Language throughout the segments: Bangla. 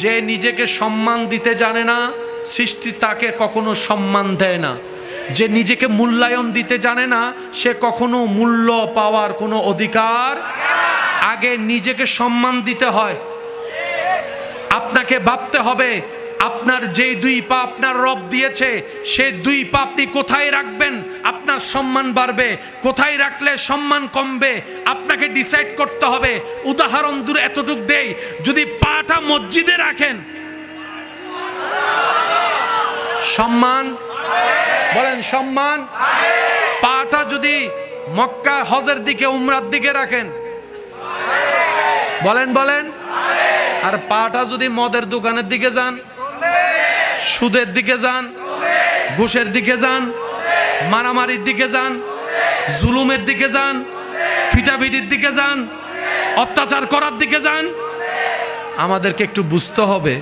যে নিজেকে সম্মান দিতে জানে না, সৃষ্টি তাকে কখনো সম্মান দেয় না। যে নিজেকে মূল্যায়ন দিতে জানে না, সে কখনো মূল্য পাওয়ার কোনো অধিকার। আগে নিজেকে সম্মান দিতে হয়। আপনাকে ভাবতে হবে আপনার যেই দুই পা আপনার রব দিয়েছে, সেই দুই পা আপনি কোথায় রাখবেন আপনার সম্মান বাড়বে, কোথায় রাখলে সম্মান কমবে, আপনাকে ডিসাইড করতে হবে। উদাহরণ দূরে এতটুক দেই, যদি পাটা মসজিদে রাখেন সম্মান, বলেন সম্মান। পাটা যদি মক্কা হজের দিকে উমরার দিকে রাখেন, বলেন বলেন। আর পাটা যদি মদের দোকানের দিকে যান, সুদের দিকে যান, ঘুষের দিকে যান, মারামারির দিকে যান, জুলুমের দিকে যান, ফিটাফিটির দিকে যান, অত্যাচার করার দিকে যান, আমাদেরকে একটু বুঝতে হবে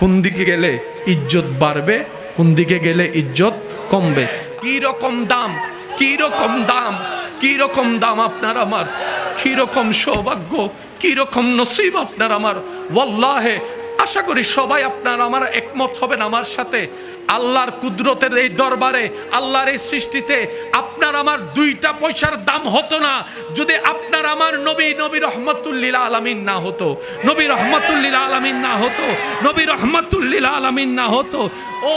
কোন দিকে গেলে ইজ্জত বাড়বে, কোন দিকে গেলে ইজ্জত কমবে। কি রকম দাম, কি রকম দাম, কি রকম দাম আপনার আমার, কি রকম সৌভাগ্য, কি রকম নসিব আপনার আমার। ওয়াল্লাহে আশা করি সবাই আপনার আমার একমত হবেন আমার সাথে। আল্লাহর কুদরতের এই দরবারে, আল্লাহর এই সৃষ্টিতে আপনার আমার দুইটা পয়সার দাম হতো না যদি আপনার আমার নবী রহমাতুল লিল আলামিন না হতো, নবী রহমাতুল লিল আলামিন না হতো, নবী রহমাতুল লিল আলামিন না হতো। ও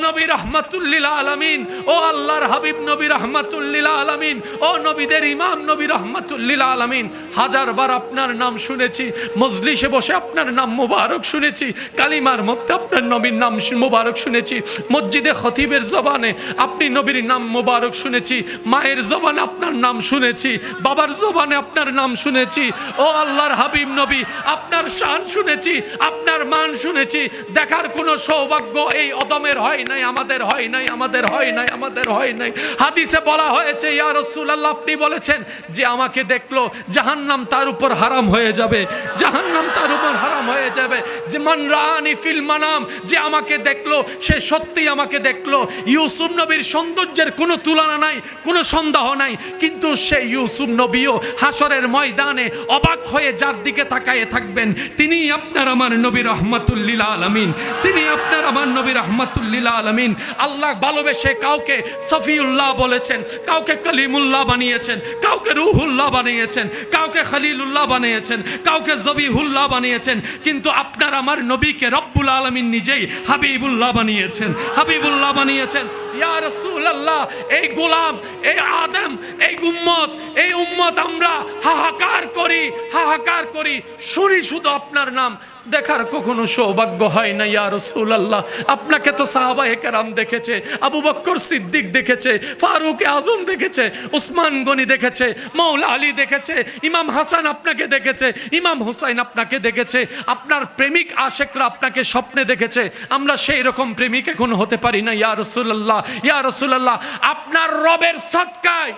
নবী রহমাতুল লিল আলামিন, ও আল্লাহর হাবিব নবী রহমাতুল লিল আলামিন, ও নবীদের ইমাম নবী রহমাতুল লিল আলামিন। হাজারবার আপনার নাম শুনেছি, মজলিসে বসে আপনার নাম মুবারক শুনেছি, কালিমার মধ্যে আপনার নবীর নাম মুবারক শুনেছি, মসজিদে খতিবের জবানে আপনি নবীর নাম মুবারক শুনেছি, মায়ের জবানে আপনার নাম শুনেছি, বাবার জবানে আপনার নাম শুনেছি। ও আল্লাহর হাবিব নবী, আপনার শান শুনেছি, আপনার মান শুনেছি। দেখার কোনো সৌভাগ্য এই অদমের হয় নাই, আমাদের হয় নাই, আমাদের হয় নাই, আমাদের হয় নাই। হাদিসে বলা হয়েছে, ইয়া রাসূলুল্লাহ আপনি বলেছেন যে আমাকে দেখলো জাহান্নাম তার উপর হারাম হয়ে যাবে, জাহান্নাম তার উপর হারাম হয়ে যাবে। যে মান রাআনি ফিল মানাম, যে আমাকে দেখলো সে সত্যি আমাকে দেখলো। ইউসুফ নবীর সৌন্দর্যের কোনো তুলনা নাই, কোনো সন্দেহ নাই, কিন্তু সে ইউসুফ নবীও হাসরের ময়দানে অবাক হয়ে যার দিকে তাকায়ে থাকবেন, তিনি আপনার আমার নবী রহমাতুল লিল আলামিন, তিনি আপনার আমার নবী রহমাতুল লিল আলামিন। আল্লাহ ভালোবেসে কাউকে সফিউল্লাহ বলেছেন, কাউকে কলিমুল্লাহ বানিয়েছেন, কাউকে রুহুল্লাহ বানিয়েছেন, কাউকে খলিলুল্লাহ বানিয়েছেন, কাউকে জবিহুল্লাহ বানিয়েছেন, কিন্তু আপনার আমার নবীকে রব্বুল আলামিন নিজেই হাবিবুল্লাহ বানিয়েছেন, হাবিবুল্লাহ বানিয়েছেন। ইয়া রাসূলুল্লাহ, এই গোলাম, এই আদম, এই উম্মত আমরা হাহাকার করি, হাহাকার করি, শুনি শুধু আপনার নাম, দেখার কখনো সৌভাগ্য হয় না। ইয়া রাসূলুল্লাহ, আপনাকে তো সাহাবায়ে কেরাম দেখেছে, আবু বকর সিদ্দিক দেখেছে, ফারুক আজম দেখেছে, উসমান গনি দেখেছে, মাওলা আলী দেখেছে, ইমাম হাসান আপনাকে দেখেছে, ইমাম হুসাইন আপনাকে দেখেছে, আপনার প্রেমিক আশেকরা আপনাকে স্বপ্নে দেখেছে। আমরা সেই রকম প্রেমিক এখন হতে পারি না। ইয়া রাসূলুল্লাহ, ইয়া রাসূলুল্লাহ, আপনার রবের সদকায়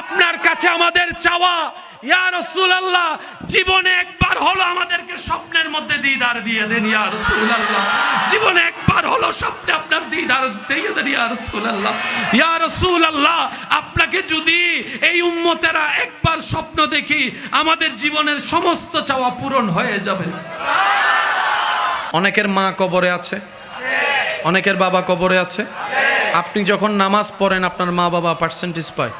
আপনার কাছে আমাদের চাওয়া, ইয়া রাসূলুল্লাহ, জীবনে একবার হলো আমাদেরকে স্বপ্নের মধ্যে দিদার দিয়ে দেন। ইয়া রাসূলুল্লাহ, জীবনে একবার হলো স্বপ্নে আপনার দিদার দিয়ে দেন। ইয়া রাসূলুল্লাহ, ইয়া রাসূলুল্লাহ, আপনাকে যদি এই উম্মতেরা একবার স্বপ্ন দেখি, আমাদের জীবনের সমস্ত চাওয়া পূরণ হয়ে যাবে। অনেকের মা কবরে আছে, অনেকের বাবা কবরে আছে। আপনি যখন নামাজ পড়েন আপনার মা বাবা পার্সেন্টেজ পায়।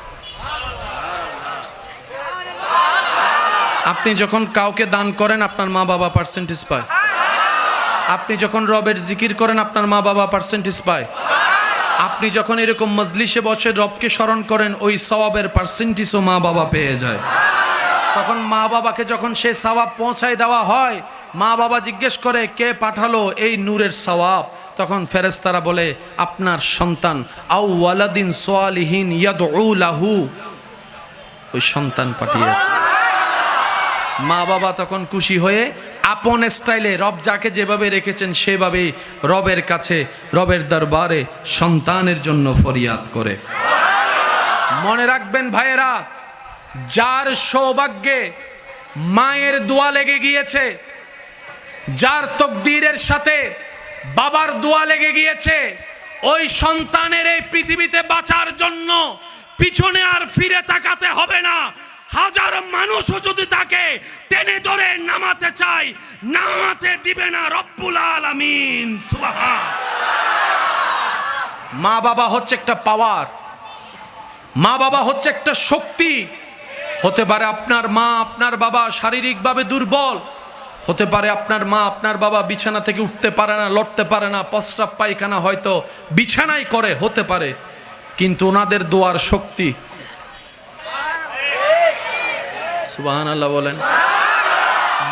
আপনি যখন কাউকে দান করেন আপনার মা বাবা পার্সেন্টেজ পায়। আপনি যখন রবের জিকির করেন আপনার মা বাবা পার্সেন্টেজ পায়। আপনি যখন এরকম মজলিসে বসে রবকে স্মরণ করেন, ওই সওয়াবের পার্সেন্টেজও মা বাবা পেয়ে যায়। তখন মা বাবাকে যখন সে সওয়াব পৌঁছায় দেওয়া হয়, মা বাবা জিজ্ঞেস করে কে পাঠালো এই নূরের সওয়াব? তখন ফেরেশতারা বলে আপনার সন্তান, আও ওয়ালাদিন সালিহিন ইয়াদউ লাহু, ওই সন্তান পাঠিয়েছে। মা বাবা তখন খুশি হয়ে আপন স্টাইলে রব যাকে যেভাবে রেখেছেন সেভাবেই রবের কাছে, রবের দরবারে সন্তানের জন্য ফরিয়াদ করে। মনে রাখবেন ভাইয়েরা, যার সৌভাগ্যে মায়ের দোয়া লেগে গিয়েছে, যার তকদিরের সাথে বাবার দোয়া লেগে গিয়েছে, ওই সন্তানের এই পৃথিবীতে বাঁচার জন্য পিছনে আর ফিরে তাকাতে হবে না। হাজার মানুষও যদি তাকে টেনে ধরে নামাতে চায়, নামাতে দিবে না রব্বুল আলামিন। সুবহান। মা বাবা হচ্ছে একটা পাওয়ার, মা বাবা হচ্ছে একটা শক্তি। হতে পারে আপনার মা আপনার বাবা শারীরিকভাবে দুর্বল, হতে পারে আপনার মা আপনার বাবা বিছানা থেকে উঠতে পারে না, লড়তে পারে না, প্রস্রাব পায়খানা হয়তো বিছানায় করে, হতে পারে, কিন্তু ওনাদের দোয়ার শক্তি। সুবহানাল্লাহ বলেন।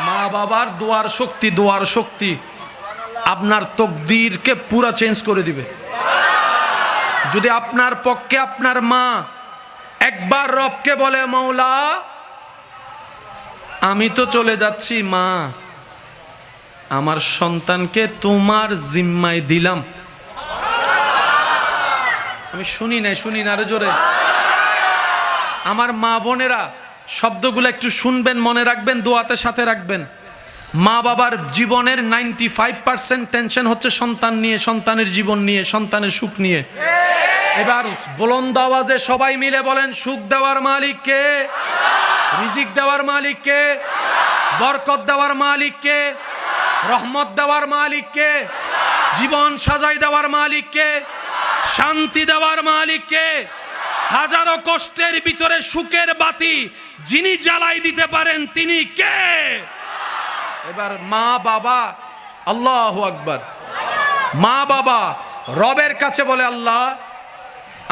মা বাবার দোয়ার শক্তি, দোয়ার শক্তি আপনার তকদিরকে পুরা চেঞ্জ করে দিবে। যদি আপনার পক্ষে আপনার মা একবার রবকে বলে, মৌলা আমি তো চলে যাচ্ছি, মা আমার সন্তানকে তোমার জিম্মায় দিলাম। আমি শুনি না আরো জোরে। আমার মা বোনেরা শব্দগুলো একটু শুনবেন, মনে রাখবেন, দোয়াতে সাথে রাখবেন। মা বাবার জীবনের 95% টেনশন হচ্ছে সন্তান নিয়ে, সন্তানের জীবন নিয়ে, সন্তানের সুখ নিয়ে। এবার বুলন্দ আওয়াজে সবাই মিলে বলেন, সুখ দেওয়ার মালিক কে? রিজিক দেওয়ার মালিক কে? বরকত দেওয়ার মালিক কে? রহমত দেওয়ার মালিক কে? জীবন সাজাই দেওয়ার মালিক কে? শান্তি দেওয়ার মালিক কে? হাজারো কষ্টের ভিতরে সুখের বাতি যিনি জ্বালাই দিতে পারেন তিনি কে? এবার মা বাবা, আল্লাহু আকবার, মা বাবা রবের কাছে বলে, আল্লাহ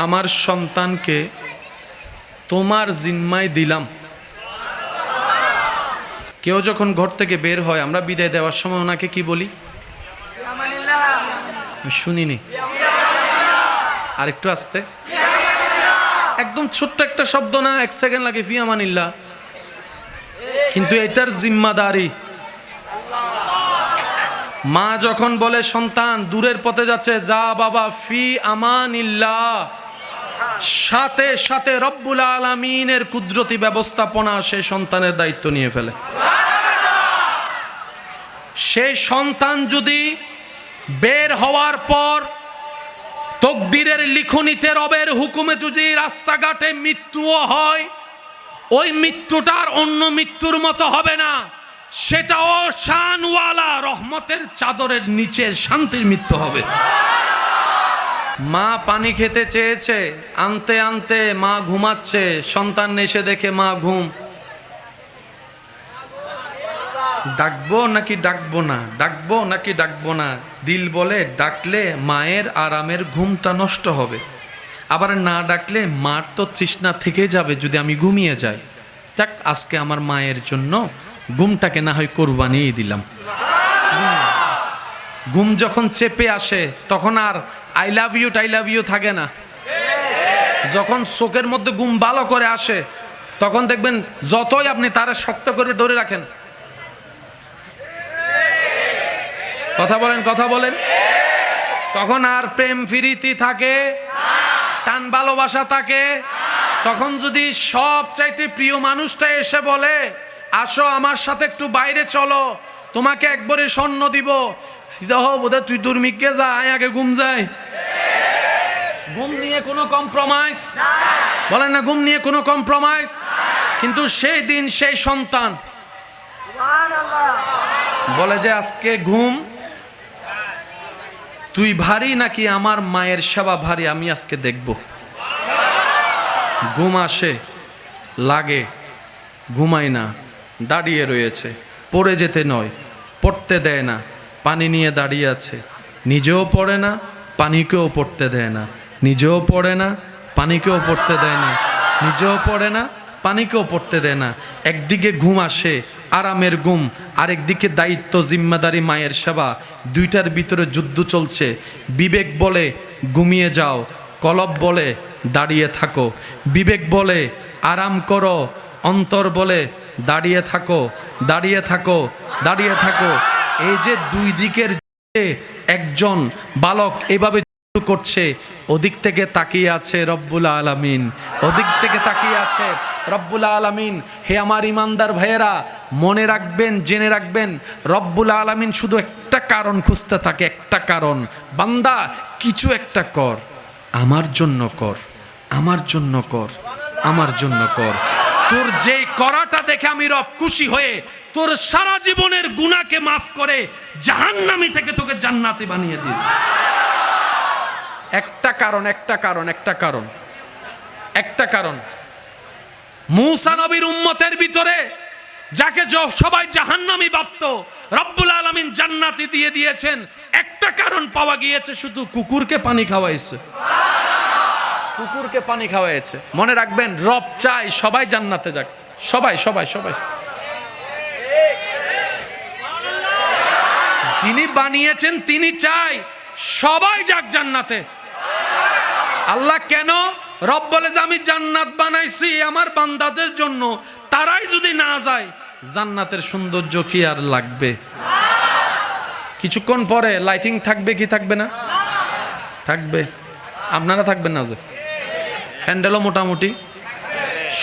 আমার সন্তানকে তোমার জিম্মায় দিলাম। কেউ যখন ঘর থেকে বের হয়, আমরা বিদায় দেওয়ার সময় ওনাকে কি বলি? শুনিনি, আর একটু আস্তে, একদম ছোট্ট একটা শব্দ না, 1 সেকেন্ড লাগে, ফি আমানিল্লাহ, কিন্তু এটার জিম্মাদারি। মা যখন বলে সন্তান দূরের পথে যাচ্ছে, যা বাবা, ফি আমানিল্লাহ, সাথে সাথে রব্বুল আলামিনের কুদরতি ব্যবস্থাপনা সেই সন্তানের দায়িত্ব নিয়ে ফেলে। সেই সন্তান যদি বের হওয়ার পর তকদিরের লিখনিতে রবের হুকুমে যদি রাস্তাঘাটে মৃত্যুও হয়, ওই মৃত্যুটার অন্য মৃত্যুর মতো হবে না, সেটাও শানওয়ালা রহমতের চাদরের নিচের শান্তির মৃত্যু হবে। মা পানি খেতে চেয়েছে, আনতে আনতে মা ঘুমাচ্ছে, সন্তান এসে দেখে মা ঘুম। ডাকবো নাকি ডাকবো না, ডাকবো নাকি ডাকবো না, দিল বলে ডাকলে মায়ের আরামের ঘুমটা নষ্ট হবে, আবার না ডাকলে মার তো তৃষ্ণা থেকে যাবে যদি আমি ঘুমিয়ে যাই। যাক, আজকে আমার মায়ের জন্য ঘুমটাকে না হয় কোরবানিয়ে দিলাম। ঘুম যখন চেপে আসে তখন আর আই লাভ ইউ থাকে না। যখন চোখের মধ্যে ঘুম ভালো করে আসে তখন দেখবেন যতই আপনি তারা শক্ত করে ধরে রাখেন, কথা বলেন, তখন আর প্রেম ফিরিতি থাকে, টান ভালোবাসা থাকে। তখন যদি সব চাইতে প্রিয় মানুষটা এসে বলে, আসো আমার সাথে একটু বাইরে চলো, তোমাকে একবারে স্বর্ণ দিব, বোধহয় তুই দুর্মিকে যা, আগে ঘুম যায়। ঘুম নিয়ে কোনো কম্প্রোমাইজ বলেন না, ঘুম নিয়ে কোনো কম্প্রোমাইজ। কিন্তু সেই দিন সেই সন্তান বলে যে আজকে ঘুম তুই ভারী নাকি আমার মায়ের সেবা ভারী, আমি আজকে দেখব। ঘুম আসে, লাগে, ঘুমায় না, দাঁড়িয়ে রয়েছে, পড়ে যেতে নয়, পড়তে দেয় না, পানি নিয়ে দাঁড়িয়ে আছে, নিজেও পড়ে না, পানিকেও পড়তে দেয় না, নিজেও পড়ে না, পানিকেও পড়তে দেয় না, নিজেও পড়ে না, পানিকেও পড়তে দেয় না। একদিকে ঘুম আসে, আরামের ঘুম, আরেকদিকে দায়িত্ব, জিম্মাদারি, মায়ের সেবা, দুইটার ভিতরে যুদ্ধ চলছে। বিবেক বলে ঘুমিয়ে যাও, কলব বলে দাঁড়িয়ে থাকো। বিবেক বলে আরাম করো, অন্তর বলে দাঁড়িয়ে থাকো, দাঁড়িয়ে থাকো, দাঁড়িয়ে থাকো। এই যে দুই দিকের একজন বালক এভাবে করছে, ওদিক থেকে তাকিয়ে আছে রব্বুল আলামিন, ওদিক থেকে তাকিয়ে আছে রব্বুল আলামিন। হে আমার ইমানদার ভাইয়েরা, মনে রাখবেন, জেনে রাখবেন, রব্বুল আলামিন শুধু একটা কারণ খুঁজতে থাকে, একটা কারণ, বান্দা কিছু একটা কর, আমার জন্য কর, আমার জন্য কর, আমার জন্য কর। তোর যে করাটা দেখে আমি রব খুশি হয়ে তোর সারা জীবনের গুনাহকে মাফ করে জাহান্নামী থেকে তোকে জান্নাতি বানিয়ে দিই। একটা কারণ মূসা নবীর উম্মতের ভিতরে যাকে সবাই জাহান্নামী ভাবতো রব্বুল আলামিন জান্নাতি দিয়ে দিয়েছেন। একটা কারণ পাওয়া গিয়েছে, শুধু কুকুরকে পানি খাওয়াইছে। মনে রাখবেন, রব চাই সবাই জান্নাতে যাক, সবাই। যিনি বানিয়েছেন তিনি চাই সবাই যাক জান্নাতে। আল্লাহ কেন? রব বলে যে আমি জান্নাত বানাইছি আমার বান্দাদের জন্য, তারাই যদি না যায় জান্নাতের সৌন্দর্য কি আর লাগবে? কিছুক্ষণ পরে লাইটিং থাকবে কি থাকবে না? থাকবে। আপনারা থাকবেন না? যে প্যান্ডেলও মোটামুটি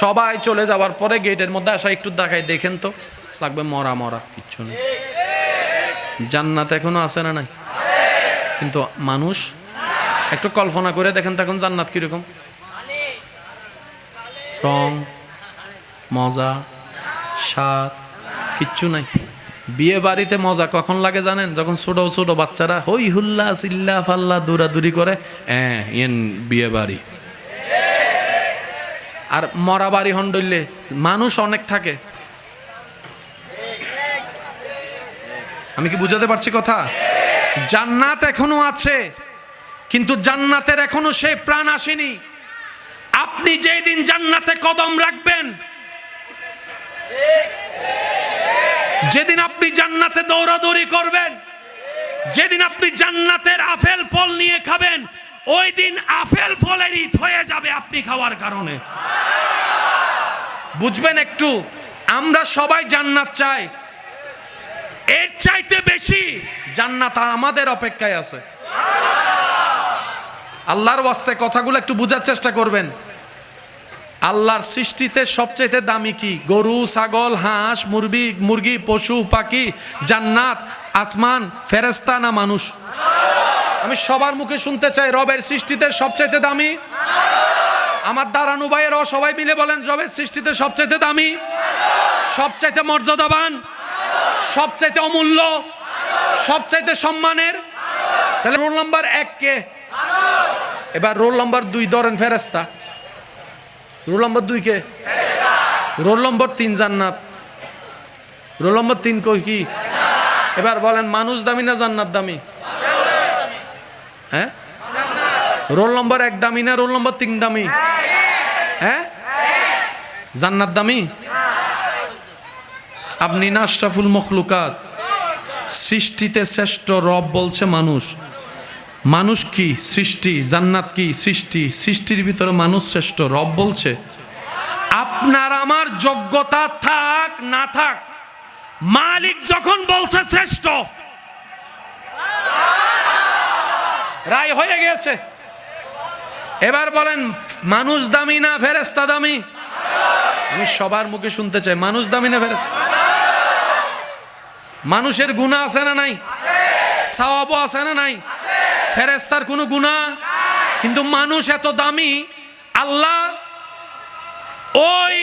সবাই চলে যাওয়ার পরে গেটের মধ্যে আসা একটু দেখাই, দেখেন তো লাগবে মরা কিচ্ছু নেই। জান্নাত এখনো আছে না নাই? কিন্তু মানুষ একটু কল্পনা করে দেখেন তখন জান্নাত কিরকম, রং, মজা, স্বাদ কিচ্ছু নাই। বিয়ে বাড়িতে মজা কখন লাগে জানেন? যখন ছোট বাচ্চারা হই হুল্লা চিল্লা ফাল্লা দৌড়াদৌড়ি করে, বিয়ে বাড়ি। আর মরা বাড়ি হন্ডইলে মানুষ অনেক থাকে। আমি কি বুঝাতে পারছি কথা? জান্নাত এখনো আছে, কিন্তু জান্নাতের এখনো সেই প্রাণ আসেনি। আপনি যেদিন জান্নাতে কদম রাখবেন, যেদিন আপনি জান্নাতে দৌড়াদৌড়ি করবেন, যেদিন আপনি জান্নাতের আপেল ফল নিয়ে খাবেন, ওই দিন আপেল ফলের ঈদ হয়ে যাবে আপনি খাওয়ার কারণে। বুঝবেন একটু, আমরা সবাই জান্নাত চাই, এর চাইতে বেশি জান্নাত আমাদের অপেক্ষায় আছে। আল্লাহর ওয়াস্তে কথাগুলো একটু বোঝার চেষ্টা করবেন। আল্লাহর সৃষ্টিতে সবচেয়ে দামি কি? গরু, ছাগল, হাঁস, মুরগি, পশু পাখি, জান্নাত, আসমান, ফেরেশতা না মানুষ? আমি সবার মুখে শুনতে চাই, রবের সৃষ্টিতে সবচেয়ে দামি? আমার দাঁড়ানো ভাইয়েরাও সবাই মিলে বলেন, রবের সৃষ্টিতে সবচেয়ে দামি, সবচাইতে মর্যাদাবান, সবচাইতে অমূল্য, সবচাইতে সম্মানের। তাহলে রোল নাম্বার 1 কে? এবার রোল নাম্বার 2 ধরেন ফেরেশতা। রোল নাম্বার 2 কে? রোল নম্বর 3 জান্নাত। রোল নম্বর 3 কই কি? এবার বলেন, মানুষ দামি না জান্নাত দামি? হ্যাঁ, রোল নম্বর 1 দামি না রোল নম্বর 3 দামি? হ্যাঁ, জান্নাত দামি। আপনি না আশরাফুল মখলুকাত, সৃষ্টিতে শ্রেষ্ঠ রব বলছে মানুষ। মানুষ কি? সৃষ্টি। জান্নাত কি? সৃষ্টি। সৃষ্টির ভিতরে মানুষ শ্রেষ্ঠ, রব বলছে। আপনার আমার যোগ্যতা থাক না থাক, মালিক যখন বলছে শ্রেষ্ঠ, রায় হয়ে গেছে। এবার বলেন, মানুষ দামি না ফেরেশতা দামি? আমি সবার মুখে শুনতে চাই, মানুষ দামি না ফেরেশতা? মানুষের গুনাহ আছে না নাই? সওয়াব আছে না নাই? ফেরেশতার কোনো গুনাহ, কিন্তু মানুষ এত দামি, আল্লাহ ওই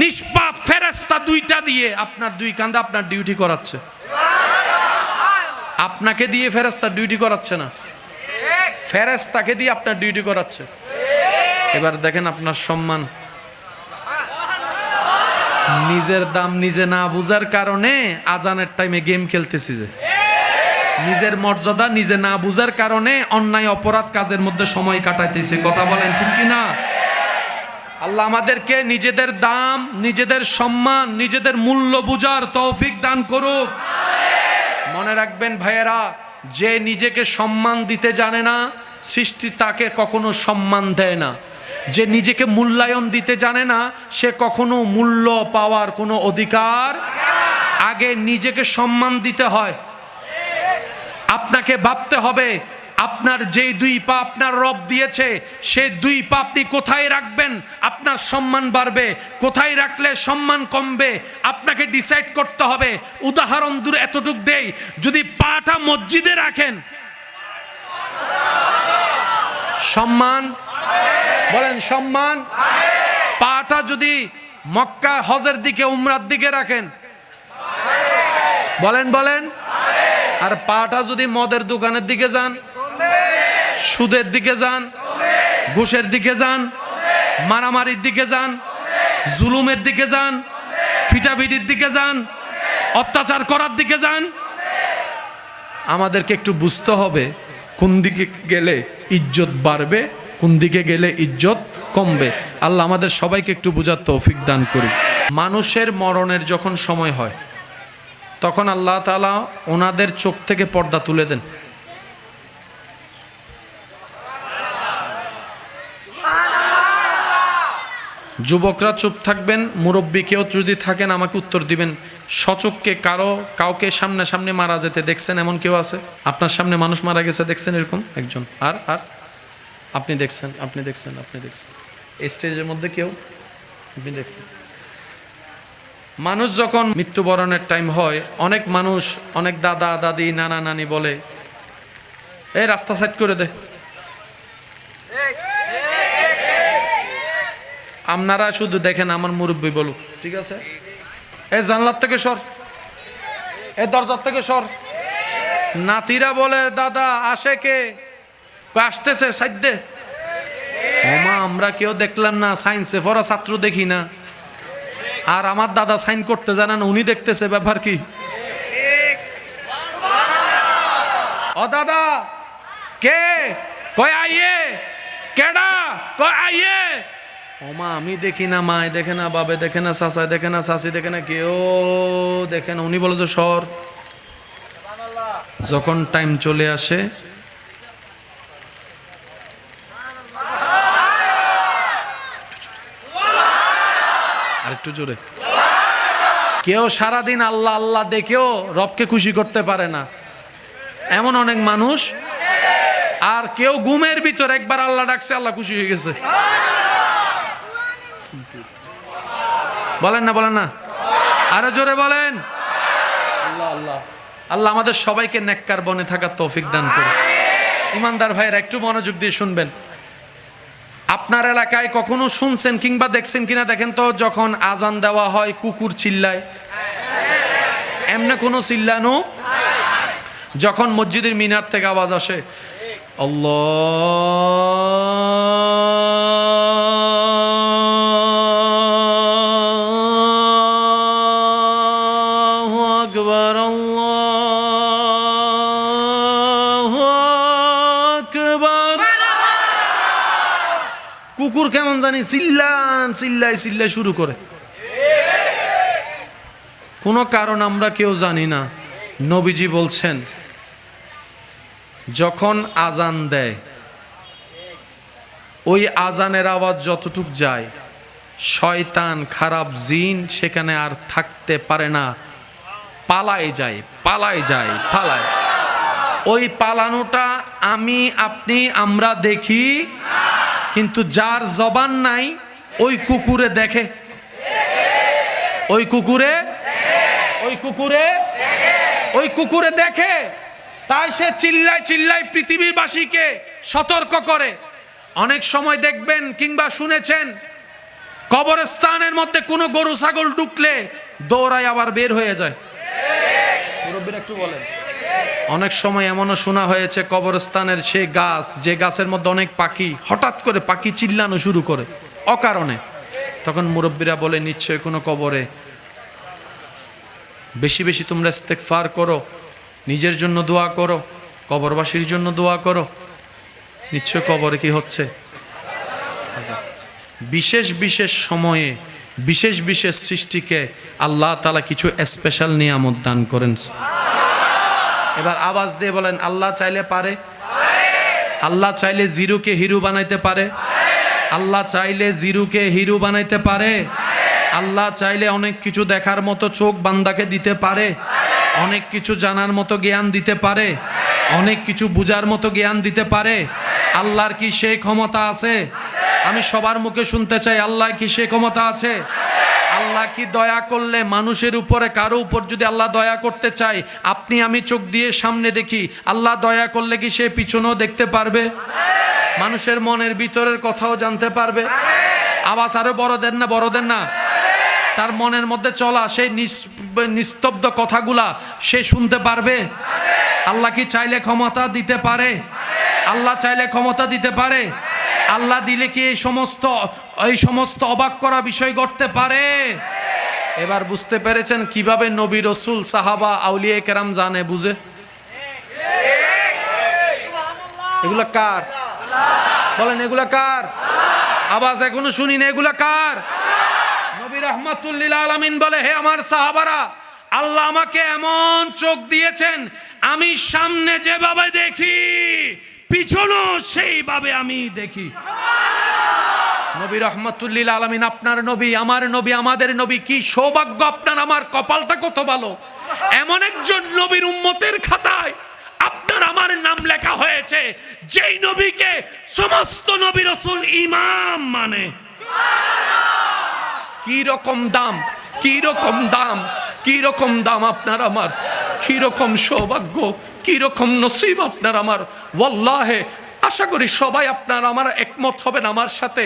নিষ্পাপ ফেরেশতা 2টা দিয়ে আপনার 2 কাঁধে আপনার ডিউটি করাচ্ছে। আপনাকে দিয়ে ফেরেশতা ডিউটি করাচ্ছে না, ফেরেশতাকে দিয়ে আপনার ডিউটি করাচ্ছে। এবার দেখেন আপনার সম্মান। নিজের দাম নিজে না বুঝার কারণে আজানের টাইমে গেম খেলতেছি, যে নিজের মর্যাদা নিজে না বুঝার কারণে অন্যায় অপরাধ কাজের মধ্যে সময় কাটাইতেছে। কথা বলেন ঠিক কি না? আল্লাহ আমাদেরকে নিজেদের দাম, নিজেদের সম্মান, নিজেদের মূল্য বুঝার তৌফিক দান করুক। মনে রাখবেন ভাইয়েরা, যে নিজেকে সম্মান দিতে জানে না, সৃষ্টি তাকে কখনো সম্মান দেয় না। যে নিজেকে মূল্যায়ন দিতে জানে না, সে কখনো মূল্য পাওয়ার কোনো অধিকার। আগে নিজেকে সম্মান দিতে হয়। আপনাকে ভাবতে হবে, আপনার যেই 2 পা আপনার রব দিয়েছে, সেই 2 পা আপনি কোথায় রাখবেন আপনার সম্মান বাড়বে, কোথায় রাখলে সম্মান কমবে, আপনাকে ডিসাইড করতে হবে। উদাহরণ দূরে এতটুক দেই, যদি পাটা মসজিদে রাখেন সম্মান, বলেন সম্মান, পাটা যদি মক্কা হজের দিকে উমরার দিকে রাখেন? বলেন বলেন। আর পাটা যদি মদের দোকানের দিকে যান, সুদের দিকে যান, ঘুষের দিকে যান, মারামারির দিকে যান, জুলুমের দিকে যান, ফিটাফিটির দিকে যান, অত্যাচার করার দিকে যান, আমাদেরকে একটু বুঝতে হবে কোন দিকে গেলে ইজ্জত বাড়বে, কোন দিকে গেলে ইজ্জত কমবে। আল্লাহ আমাদের সবাইকে একটু বুঝার তৌফিক দান করি। মানুষের মরণের যখন সময় হয় তখন আল্লাহ তাআলা ওনাদের চোখ থেকে পর্দা তুলে দেন। যুবকরা চুপ থাকবেন, মুরব্বী কেউ যদি থাকেন আমাকে উত্তর দিবেন। সচক্ষে কাউকে সামনে মারা যেতে দেখছেন এমন কেউ আছে? আপনার সামনে মানুষ মারা গেছে দেখছেন এরকম একজন? আর আপনি দেখছেন এই স্টেজের মধ্যে কেউ আপনি দেখছেন? মানুষ যখন মৃত্যুবরণের টাইম হয়, অনেক মানুষ, অনেক দাদা দাদি নানা নানি বলে, এই রাস্তা সাইড করে দে। আপনারা শুধু দেখেন আমার মুরব্বী বলুক, ঠিক আছে, এই জানলার থেকে সর, এই দরজার থেকে সর। নাতিরা বলে, দাদা আসে কে? আসতেছে, সাইড দে। ওমা আমরা কেউ দেখলাম না, সায়েন্সে পড়া ছাত্র দেখি না। আর আমার দাদা সাইন করতে জানেন, উনি দেখতেছে, ব্যাপার কি? ও দাদা কে? কয় আইয়ে। কেডা? কয় আইয়ে। ওমা আমি দেখি না, মায় দেখে না, বাবে দেখে না, চাচাই দেখে না, চাচি দেখে না, কেউ দেখে না। উনি বলে যে সর। যখন টাইম চলে আসে, আরেকটু জোরে। কেউ সারাদিন আল্লাহ আল্লাহ দেখেও রবকে খুশি করতে পারে না, এমন অনেক মানুষ। আর কেউ ঘুমের ভিতর একবার আল্লাহ ডাকছে, আল্লাহ খুশি হয়ে গেছে। বলেন না, আরো জোরে বলেন। আল্লাহ আল্লাহ আল্লাহ আমাদের সবাইকে নেককার বনে থাকার তৌফিক দান করে। ইমানদার ভাইয়েরা একটু মনোযোগ দিয়ে শুনবেন। আপনার এলাকায় কখনো শুনছেন কিংবা দেখছেন কিনা দেখেন তো, যখন আজান দেওয়া হয় কুকুর চিল্লায়? এমনি কোনো চিল্লানো? যখন মসজিদের মিনার থেকে আওয়াজ আসে আল্লাহু আকবার, আল্লাহু আকবার, কুকুর কেমন জানি চিল্লাই শুরু করে। কোনো কারণ আমরা কেউ জানি না। নবীজি বলছেন, যখন আজান দেয় ওই আজানের আওয়াজ যতটুক যায়, শয়তান খারাপ জিন সেখানে আর থাকতে পারে না, পালায় যায়। ওই পালানোটা আমি আপনি আমরা দেখি, কিন্তু যার জবান নাই ওই কুকুরে দেখে, ওই কুকুরে দেখে। তাই সে চিল্লাই পৃথিবীবাসীকে সতর্ক করে। অনেক সময় দেখবেন কিংবা শুনেছেন, কবরস্থানের মধ্যে কোনো গরু ছাগল ঢুকলে দৌড়ায় আবার বের হয়ে যায়। মুরব্বিরা একটু বলেন। অনেক সময় এমনও শোনা হয়েছে, কবরস্থানের সে গাছ, যে গাছের মধ্যে অনেক পাখি, হঠাৎ করে পাখি চিল্লানো শুরু করে অকারণে। তখন মুরব্বিরা বলে, নিশ্চয় কোনো কবরে। বেশি বেশি তোমরা ইস্তেগফার করো, নিজের জন্য দোয়া করো, কবরবাসীর জন্য দোয়া করো। নিশ্চয় কবরে কি হচ্ছে? বিশেষ সময়ে বিশেষ সৃষ্টিকে আল্লাহ তাআলা কিছু স্পেশাল নিয়ামত দান করেন। এবার আওয়াজ দিয়ে বলেন, আল্লাহ চাইলে পারে। আল্লাহ চাইলে জিরোকে হিরো বানাইতে পারে। আল্লাহ চাইলে জিরোকে হিরো বানাইতে পারে। আল্লাহ চাইলে অনেক কিছু দেখার মতো চোখ বান্দাকে দিতে পারে, অনেক কিছু জানার মতো জ্ঞান দিতে পারে, অনেক কিছু বুঝার মতো জ্ঞান দিতে পারে। আল্লাহর কি সেই ক্ষমতা আছে? আমি সবার মুখে শুনতে চাই, আল্লাহ কি সেই ক্ষমতা আছে? আল্লাহ কি দয়া করলে মানুষের উপরে, কারো উপর যদি আল্লাহ দয়া করতে চায়, আপনি আমি চোখ দিয়ে সামনে দেখি, আল্লাহ দয়া করলে কি সে পিছনেও দেখতে পারবে? মানুষের মনের ভিতরের কথাও জানতে পারবে? আওয়াজ আরো বড় দেন না? তার মনের মধ্যে চলা সেই নিস্তব্ধ কথাগুলা সে শুনতে পারবে? আল্লাহ কি চাইলে ক্ষমতা দিতে পারে? আল্লাহ চাইলে ক্ষমতা দিতে পারে? আল্লাহ দিলে কি এই সমস্ত অবাক করা বিষয় ঘটতে পারে? এবার বুঝতে পেরেছেন কিভাবে নবী রাসূল সাহাবা আউলিয়া কেরাম জানে বুঝে? এগুলা কার? বলেন এগুলা কার? আওয়াজ এখনো শুনি না, এগুলা কার? নবী রাহমাতুল লিল আলামিন বলে, হে আমার সাহাবারা, আল্লাহ আমাকে এমন চোখ দিয়েছেন, আমি সামনে যেভাবে দেখি পিছনও সেইভাবে আমি দেখি। নবী রাহমাতুল লিল আলামিন, আপনার নবী, আমার নবী, আমাদের নবী, কি সৌভাগ্য আপনার, আমার কপালটা কত ভালো। এমন একজন নবীর উম্মতের খাতায় আপনার আমার নাম লেখা হয়েছে, যেই নবীকে সমস্ত নবী রাসূল ইমাম মানে। কি রকম দাম, কি রকম দাম, কি রকম দাম আপনার আমার, কি রকম সৌভাগ্য, কি রকম নসিব আপনার আমার। ওয়াল্লাহে আশা করি সবাই আপনার আমার একমত হবেন আমার সাথে।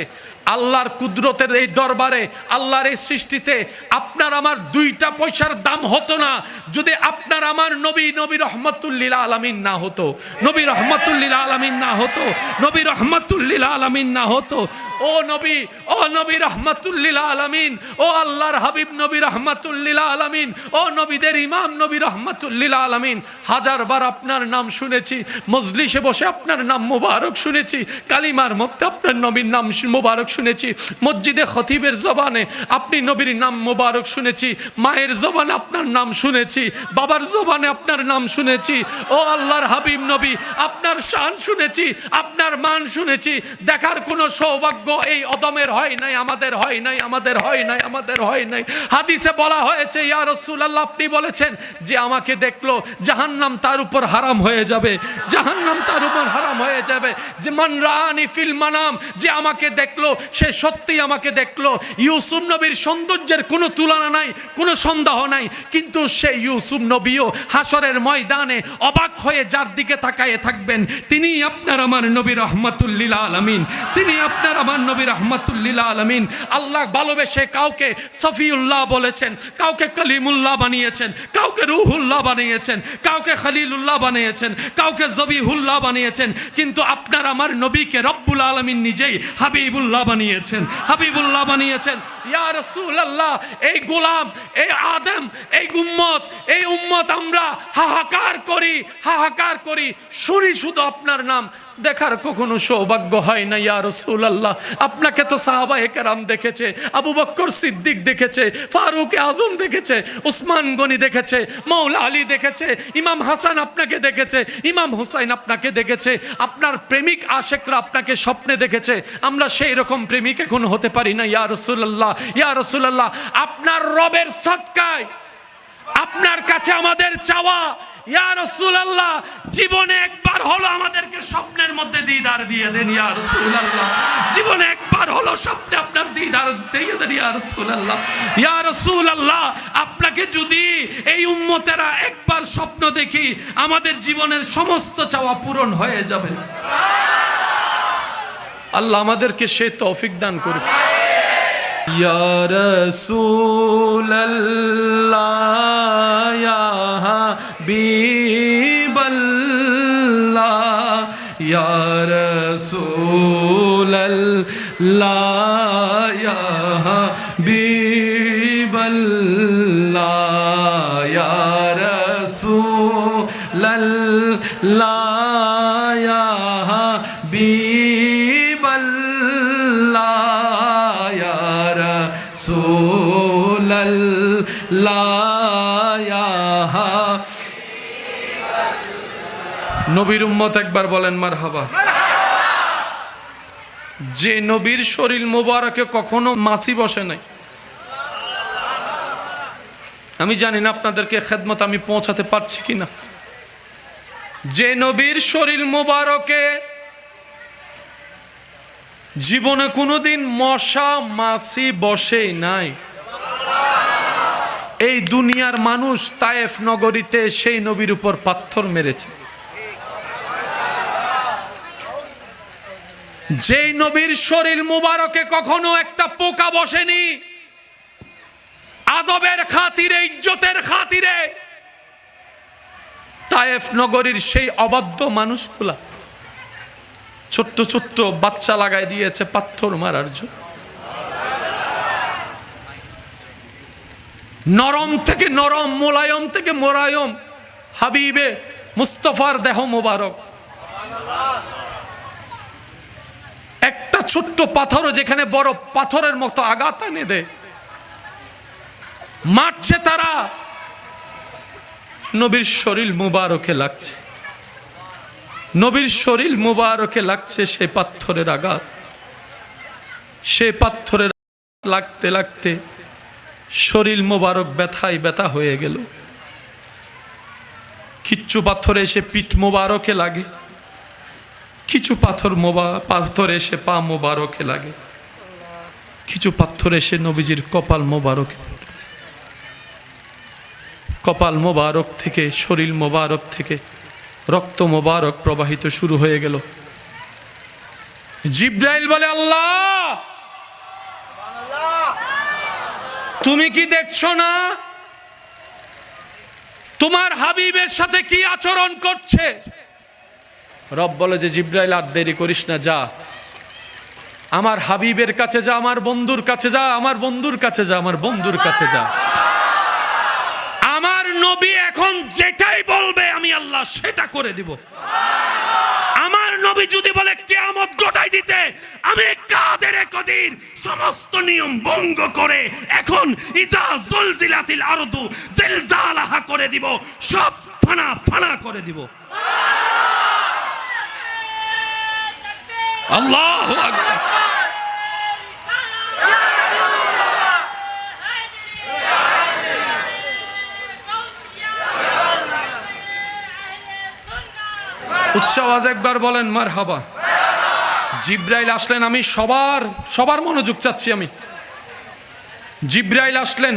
আল্লাহর কুদরতের এই দরবারে, আল্লাহর এই সৃষ্টিতে আপনার আমার 2টা পয়সার দাম হতো না যদি আপনার আমার নবী রাহমাতুল লিল আলামিন না হতো। নবী রাহমাতুল লিল আলামিন না হতো, নবী রাহমাতুল লিল আলামিন না হতো। ও নবী রাহমাতুল লিল আলামিন, ও আল্লাহর হাবিব নবী রাহমাতুল লিল আলামিন, ও নবীদের ইমাম নবী রাহমাতুল লিল আলামিন। হাজারবার আপনার নাম শুনেছি, মজলিসে বসে আপনার নাম মুবারক শুনেছি, কালিমার মধ্যে আপনার নবীর নাম মুবারক শুনেছি, মসজিদে খতিবের জবানে আপনি নবীর নাম মুবারক শুনেছি, মায়ের জবানে আপনার নাম শুনেছি, বাবার জবানে আপনার নাম শুনেছি। ও আল্লাহর হাবিব নবী, আপনার শান শুনেছি, আপনার মান শুনেছি। দেখার কোনো সৌভাগ্য এই অদমের হয় নাই, আমাদের হয় নাই, আমাদের হয় নাই, আমাদের হয় নাই। হাদিসে বলা হয়েছে, ইয়া রাসূলুল্লাহ, আপনি বলেছেন যে আমাকে দেখলো জাহান্নাম তার উপর হারাম হয়ে যাবে, জাহান্নাম তার উপর হারাম হয়ে যাবে। যে মান রাআনি ফিল মানাম, যে আমাকে দেখলো সে সত্যি আমাকে দেখলো। ইউসুফ নবীর সৌন্দর্যের কোনো তুলনা নাই, কোনো সন্দেহ নাই, কিন্তু সেই ইউসুফ নবীও হাসরের ময়দানে অবাক হয়ে যার দিকে তাকায়ে থাকবেন, তিনি আপনার আমার নবী রাহমাতুল লিল আলামিন, তিনি আপনার আমার নবী রাহমাতুল লিল আলামিন। আল্লাহ ভালোবেসে কাউকে সফিউল্লাহ বলেছেন, কাউকে কলিমুল্লাহ বানিয়েছেন, কাউকে রুহুল্লাহ বানিয়েছেন, কাউকে খলিলুল্লাহ বানিয়েছেন, কাউকে জবিহুল্লাহ বানিয়েছেন, কিন্তু আপনার আমার নবীকে রব্বুল আলামিন নিজেই হাবিবুল্লাহ বানিয়েছেন, হাবিবুল্লাহ বানিয়েছেন। ইয়া রাসূলুল্লাহ, এই গোলাম, এই আদম, এই উম্মত আমরা হাহাকার করি, হাহাকার করি, শুনি শুধু আপনার নাম, দেখার কখনো সৌভাগ্য হয় না। ইয়া রাসূলুল্লাহ, আপনাকে তো সাহাবায়ে কেরাম দেখেছে, আবু বকর সিদ্দিক দেখেছে, ফারুক আজম দেখেছে, উসমান গনি দেখেছে, মাওলা আলী দেখেছে, ইমাম হাসান আপনাকে দেখেছে, ইমাম হুসাইন আপনাকে দেখেছে, আপনার প্রেমিক আশেকরা আপনাকে স্বপ্নে দেখেছে। আমরা সেই রকম প্রেমিক এখন হতে পারি না। ইয়া রাসূলুল্লাহ, ইয়া রাসূলুল্লাহ, আপনার রবের সদকায় আপনার কাছে আমাদের চাওয়া, ইয়া রাসূলুল্লাহ, জীবনে একবার হলো আমাদেরকে স্বপ্নের মধ্যে দিদার দিয়ে দেন। ইয়া রাসূলুল্লাহ, জীবনে একবার হলো স্বপ্নে আপনার দিদার দিয়ে দেন। ইয়া রাসূলুল্লাহ, ইয়া রাসূলুল্লাহ, আপনাকে যদি এই উম্মতেরা একবার স্বপ্ন দেখি, আমাদের জীবনের সমস্ত চাওয়া পূরণ হয়ে যাবে। আল্লাহ আমাদেরকে সে তৌফিক দান করুন। ইয়া রাসূলুল্লাহ, ইয়া হাবিবাল্লাহ, ইয়া রাসূলুল্লাহ, ইয়া হাবিবাল্লাহ, ইয়া রাসূলুল্লাহ, ইয়া হাবিবাল্লাহ, ইয়া রাসূলুল্লাহ, ইয়া নবীর উম্মত একবার বলেন মারহাবা। যে নবীর শরীর মোবারকে কখনো মাছি বসে নাই। আমি জানি না আপনাদেরকে খেদমত আমি পৌঁছাতে পারছি কিনা। যে নবীর শরীর মোবারকে জীবনে কোনোদিন মশা মাছি বসেই নাই। এই দুনিয়ার মানুষ তায়েফ নগরীতে সেই নবীর উপর পাথর মেরেছে। যেই নবীর শরীর মুবারকে কখনো একটা পোকা বসেনি, আদবের খাতিরে, ইজ্জতের খাতিরে তায়েফ নগরীর সেই অবাধ্য মানুষগুলা ছোট্ট ছোট্ট বাচ্চা লাগাই দিয়েছে পাথর মারার জন্য। নরম থেকে নরম, মোলায়ম থেকে মোলায়ম হাবিবে মুস্তাফার দেহ মোবারক, একটা ছোট্ট পাথরও যেখানে বড় পাথরের মতো আঘাত এনে দেয়, মারছে তারা। নবীর শরীর মুবারকে লাগছে, নবীর শরীর মুবারকে লাগছে সেই পাথরের আঘাত। সেই পাথরের লাগতে লাগতে শরীর মুবারক ব্যথায় ব্যথা হয়ে গেল। কিচ্ছু পাথরে এসে পিঠ মুবারকে লাগে, কিছু পাথর এসে পা মুবারকে লাগে, কিছু পাথর এসে নবীজির কপাল মুবারকে। কপাল মোবারক থেকে, শরীর মোবারক থেকে রক্ত মোবারক প্রবাহিত শুরু হয়ে গেল। জিব্রাইল বলে, আল্লাহ তুমি কি দেখছো না তোমার হাবিবের সাথে কি আচরণ করছে? রব বলে যে, জিব্রাইল আর দেরি করিস না, যা আমার হাবিবের কাছে যা, আমার বন্ধুর কাছে যা, আমার বন্ধুর কাছে যা, আমার বন্ধুর কাছে যা। আমার নবী এখন যেটাই বলবে আমি আল্লাহ সেটা করে দিব। আমার নবী যদি বলে কিয়ামত ঘটাই দিতে, আমি কাদের কদির সমস্ত নিয়ম ভঙ্গ করে এখন ইজা জুলজিলাতিল আরদু জিলজালাহা করে দিব, সব ফানা ফানা করে দিব। আল্লাহু আকবার। উচ্চ আওয়াজ একবার বলেন মারহাবা। জিব্রাইল আসলেন, আমি সবার মনোযোগ চাচ্ছি আমি। জিব্রাইল আসলেন,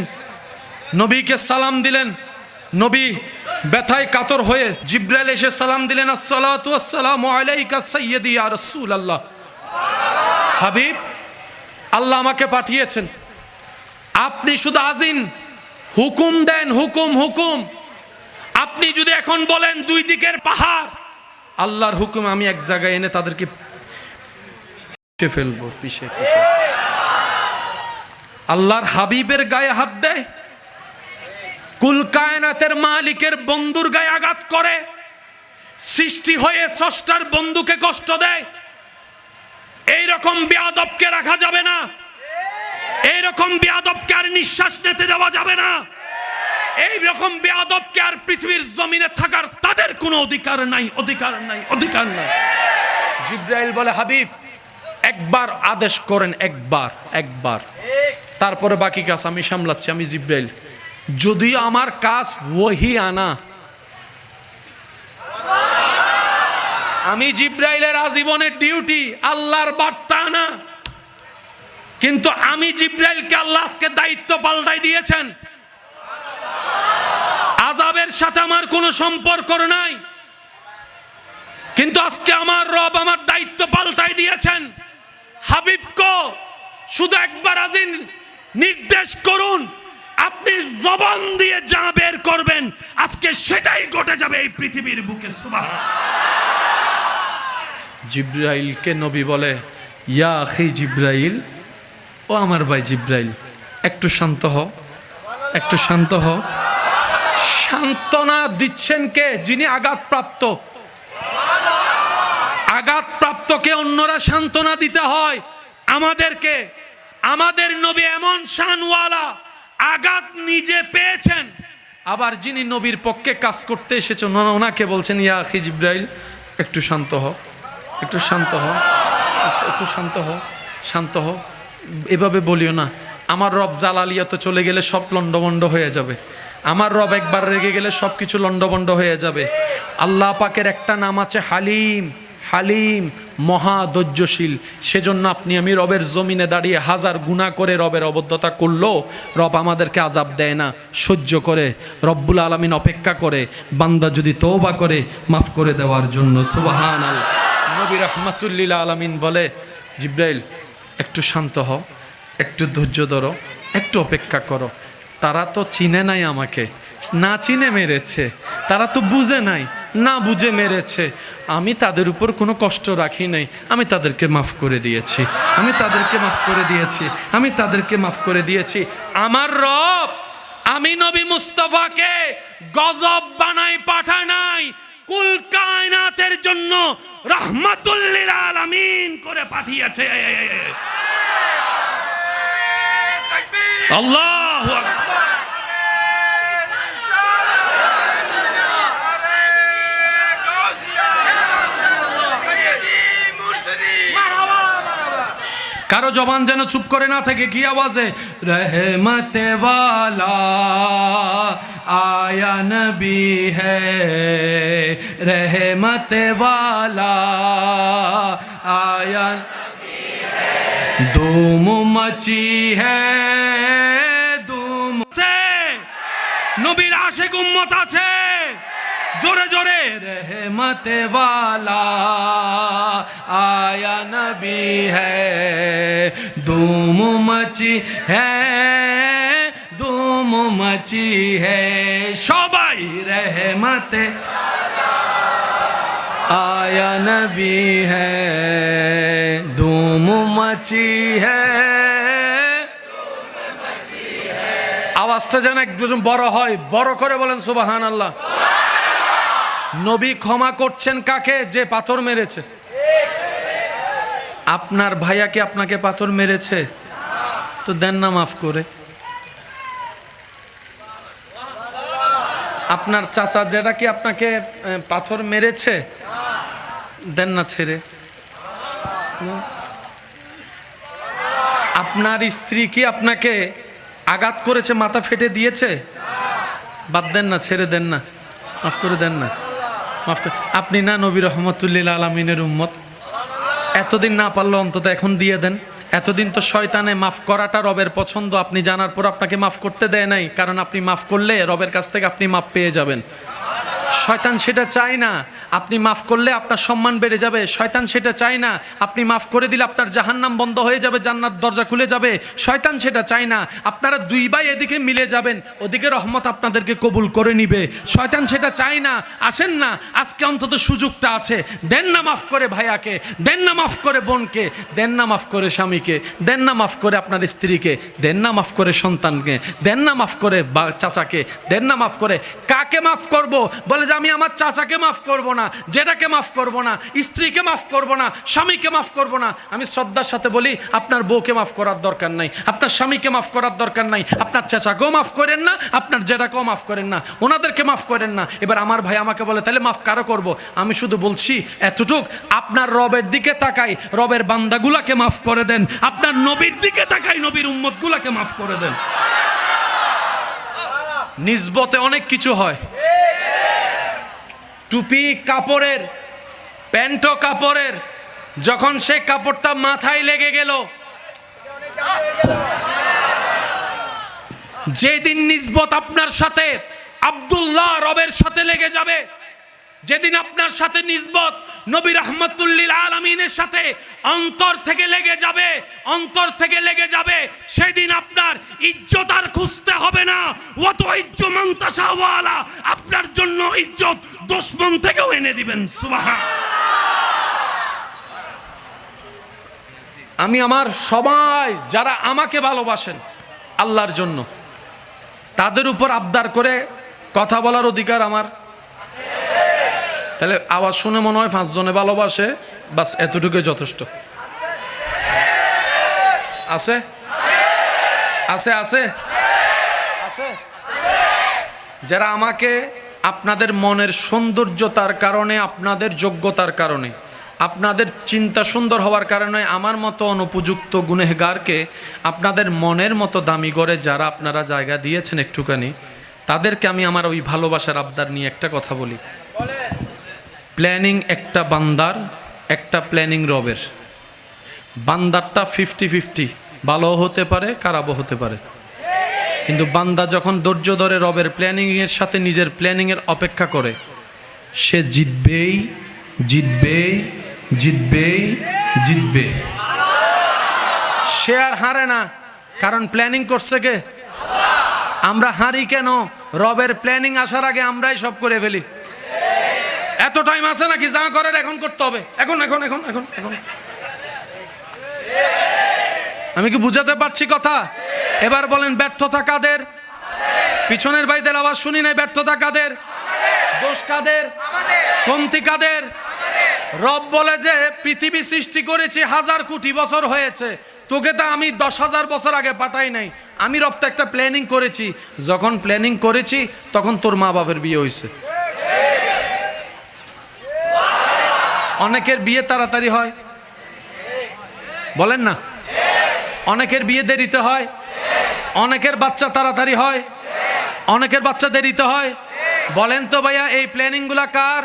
নবীকে সালাম দিলেন। নবী ব্যথায় কাতর হয়ে জিব্রাইল এসে সালাম দিলেন, আসসালাতু ওয়াসসালামু আলাইকা সাইয়্যিদি ইয়া রাসূলুল্লাহ। হাবিব, আল্লাহ আমাকে পাঠিয়েছেন, আপনি শুধু আজিন হুকুম দেন, হুকুম হুকুম। আপনি যদি এখন বলেন দুই দিকের পাহাড়, আল্লাহর হুকুম আমি এক জায়গায় এনে তাদেরকে ফেলবো, পিষে পিষে। আল্লাহর হাবিবের গায়ে হাত দেয়, কুল কায়নাতের মালিকের বন্ধুর গায়ে আঘাত করে, সৃষ্টি হয়ে স্রষ্টার বন্ধুকে কষ্ট দেয়। এইরকম বেয়াদবকে রাখা যাবে না, এইরকম বেয়াদবকে আর নিঃশ্বাস নিতে দেওয়া যাবে না, এইরকম বেয়াদবকে আর পৃথিবীর জমিনে থাকার তাদের কোনো অধিকার নাই, অধিকার নাই, অধিকার নাই। জিব্রাইল বলে, হাবিব একবার আদেশ করেন, একবার, তারপরে বাকি কাজ আমি সামলাচ্ছি। আমি জিব্রাইল, যদিও আমার কাজ ওহী আনা, আমি জিব্রাইলের আজীবনের ডিউটি আল্লাহর বার্তা আনা, কিন্তু আমি জিব্রাইলকে আল্লাহ আজকে দায়িত্ব পাল্টাই দিয়েছেন। আযাবের সাথে আমার কোনো সম্পর্ক নাই, কিন্তু আজকে আমার রব আমার দায়িত্ব পাল্টাই দিয়েছেন। হাবিবকে শুধু একবার আজিন নির্দেশ করুন, আপনি জবান দিয়ে যা বের করবেন আজকে সেটাই ঘটে যাবে এই পৃথিবীর বুকে। সুবহানাল্লাহ। জিব্রাইলকে নবী বলে, ইয়া আখি জিব্রাইল, ও আমার ভাই জিব্রাইল, একটু শান্ত হও, একটু শান্ত হও। সান্ত্বনা দিচ্ছেন কে? যিনি আঘাতপ্রাপ্ত। আঘাতপ্রাপ্তকে অন্যরা সান্ত্বনা দিতে হয়, আমাদেরকে। আমাদের নবী এমন শানওয়ালা, আঘাত নিজে পেয়েছেন, আবার যিনি নবীর পক্ষে কাজ করতে এসেছেন ওনাকে বলছেন, ইয়া আখি জিব্রাইল, একটু শান্ত হও, একটু শান্ত হও, একটু শান্ত হও, শান্ত হও। এভাবে বলিও না। আমার রব জালালিয়াতে চলে গেলে সব লন্ডভন্ড হয়ে যাবে। আমার রব একবার রেগে গেলে সব কিছু লন্ডভন্ড হয়ে যাবে। আল্লাহ পাকের একটা নাম আছে হালিম, হালিম, মহা ধৈর্যশীল। সেজন্য আপনি আমি রবের জমিনে দাঁড়িয়ে হাজার গুনাহ করে রবের অবদ্ধতা করলেও রব আমাদেরকে আযাব দেয় না, সহ্য করে। রব্বুল আলামিন অপেক্ষা করে বান্দা যদি তওবা করে মাফ করে দেওয়ার জন্য। সুবহানাল্লাহ। নবী রাহমাতুল লিল আলামিন বলে, জিব্রাইল একটু শান্ত হও, একটু ধৈর্য ধরো, একটু অপেক্ষা করো। তারা তো চিনে নাই আমাকে, না চিনে মেরেছে, তারা তো বুঝে নাই, না বুঝে মেরেছে। আমি তাদের উপর কোনো কষ্ট রাখি নাই, আমি তাদেরকে মাফ করে দিয়েছি, আমি তাদেরকে মাফ করে দিয়েছি, আমি তাদেরকে মাফ করে দিয়েছি। আমার রব আমি নবী মুস্তাফাকে গজব বানাই পাঠায় নাই, কুল কায়নাতের জন্য রাহমাতুল লিল আলামিন করে পাঠিয়েছে। আল্লাহু আকবার। কারো জবান যেন চুপ করে না থাকে, কি আওয়াজে? রহমতে ওয়ালা আয়া নবী হ্যায়, রহমতে ওয়ালা আয়া ধूम मची है, धूम से নবীর আশিক উম্মত আছে, জোরে জোরে रहमत वाला आया नबी है, धूम मची है, धूम मची है, সবাই रहमत आया नबी है, धूम मची है। আওয়াজটা যেন একটু বড় হয়, বড় করে বলেন সুবহানাল্লাহ। নবী ক্ষমা করছেন কাকে? যে পাথর মেরেছে। আপনার ভাইয়াকে আপনাকে পাথর মেরেছে, তো দেন না মাফ করে। আপনার চাচা যেটা কি আপনাকে পাথর মেরেছে, দেন না ছেড়ে। আপনার স্ত্রী কি আপনাকে আঘাত করেছে, মাথা ফেটে দিয়েছে, বাদ দেন না, ছেড়ে দেন না, মাফ করে দেন না, মাফ করে। আপনি না নবী রহমাতুল লিল আলামিনের উম্মত, এতদিন না পারলে অন্তত এখন দিয়ে দেন। এতদিন তো শয়তানে মাফ করাটা রবের পছন্দ, আপনি জানার পর আপনাকে মাফ করতে দেয় নাই, কারণ আপনি মাফ করলে রবের কাছ থেকে আপনি মাফ পেয়ে যাবেন। শয়তান সেটা চায় না, আপনি মাফ করলে আপনার সম্মান বেড়ে যাবে। শয়তান সেটা চায় না, আপনি মাফ করে দিলে আপনার জাহান্নাম বন্ধ হয়ে যাবে, জান্নাত দরজা খুলে যাবে। শয়তান সেটা চায় না, আপনারা দুই ভাই এদিকে মিলে যাবেন, ওদিকে রহমত আপনাদেরকে কবুল করে নিবে। শয়তান সেটা চায় না। আসেন না, আজকে অন্তত সুযোগটা আছে, দেন না মাফ করে ভাইয়াকে, দেন না মাফ করে বোনকে, দেন না মাফ করে স্বামীকে, দেন না মাফ করে আপনার স্ত্রীকে, দেন না মাফ করে সন্তানকে, দেন না মাফ করে চাচাকে, দেন না মাফ করে। কাকে মাফ করব? বলে যে আমি আমার চাচাকে মাফ করব না, জেঠাকে মাফ করব না, স্ত্রীকে মাফ করব না, স্বামীকে মাফ করব না। আমি শ্রদ্ধার সাথে বলি, আপনার বউকে মাফ করার দরকার নাই, আপনার স্বামীকে মাফ করার দরকার নাই, আপনার চাচাকেও মাফ করেন না, আপনার জেঠাকেও মাফ করেন না, ওনাদেরকে মাফ করেন না। এবার আমার ভাই আমাকে বলে, তাহলে মাফ কারো করব? আমি শুধু বলছি এতটুক, আপনার রবের দিকে তাকাই, রবের বান্দাগুলাকে মাফ করে দেন। আপনার নবীর দিকে তাকাই, নবীর উম্মতগুলাকে মাফ করে দেন। নিসবতে অনেক কিছু হয়। টুপি কাপড়ের, প্যান্টও কাপড়ের, যখন সে কাপড়টা মাথায় লেগে গেল, যেদিন নিসবত আপনার সাথে আব্দুল্লাহ রবের সাথে লেগে যাবে, যেদিন আপনার সাথে নিসবত নবী রাহমাতুল লিল আলামিনের সাথে অন্তর থেকে লেগে যাবে, অন্তর থেকে লেগে যাবে, সেদিন আপনার ইজ্জত আর খুঁজতে হবে না। ওয়াত ইজ্জু মান তাশাওয়ালা, আপনার জন্য ইজ্জত দুশমন থেকেও এনে দিবেন। সুবহান। আমি আমার সবাই যারা আমাকে ভালোবাসেন আল্লাহর জন্য, তাদের উপর আবদার করে কথা বলার অধিকার আমার। তাহলে আওয়াজ শুনে মনে হয় 5 জনে ভালোবাসে, বাস এতটুকুই যথেষ্ট। আছে আছে আছে আছে যারা আমাকে আপনাদের মনের সৌন্দর্যতার কারণে, আপনাদের যোগ্যতার কারণে, আপনাদের চিন্তা সুন্দর হওয়ার কারণে আমার মতো অনুপযুক্ত গুনেহগারকে আপনাদের মনের মতো দামি করে যারা আপনারা জায়গা দিয়েছেন একটুখানি, তাদেরকে আমি আমার ওই ভালোবাসার আবদার নিয়ে একটা কথা বলি। প্ল্যানিং একটা বান্দার, একটা প্ল্যানিং রবের। বান্দারটা 50-50, ভালো হতে পারে, খারাপও হতে পারে, কিন্তু বান্দা যখন ধৈর্য ধরে রবের প্ল্যানিংয়ের সাথে নিজের প্ল্যানিংয়ের অপেক্ষা করে, সে জিতবেই জিতবেই জিতবেই জিতবে। সে আর হারে না, কারণ প্ল্যানিং করছে কে? আমরা হারি কেন? রবের প্ল্যানিং আসার আগে আমরাই সব করে ফেলি। এত টাইম আছে নাকি? যা করার এখন করতে হবে, এখন এখন এখন এখন এখন। আমি কি বুঝাতে পারছি কথা? এবার বলেন, ব্যর্থতা কাদের? পিছনের ভাইদের আওয়াজ শুনি নাই। ব্যর্থতা কাদের? দোষ কাদের? কমতি কাদের? রব বলে যে পৃথিবী সৃষ্টি করেছি 1000 কোটি বছর হয়েছে, তোকে তো আমি 10,000 বছর আগে পাঠাই নাই। আমি রব তো একটা প্ল্যানিং করেছি। যখন প্ল্যানিং করেছি তখন তোর মা বাবার বিয়ে হয়েছে। অনেকের বিয়ে তাড়াতাড়ি হয়, বলেন না? অনেকের বিয়ে দেরিতে হয়, অনেকের বাচ্চা তাড়াতাড়ি হয়, অনেকের বাচ্চা দেরিতে হয়। বলেন তো ভাইয়া, এই প্ল্যানিং গুলা কার?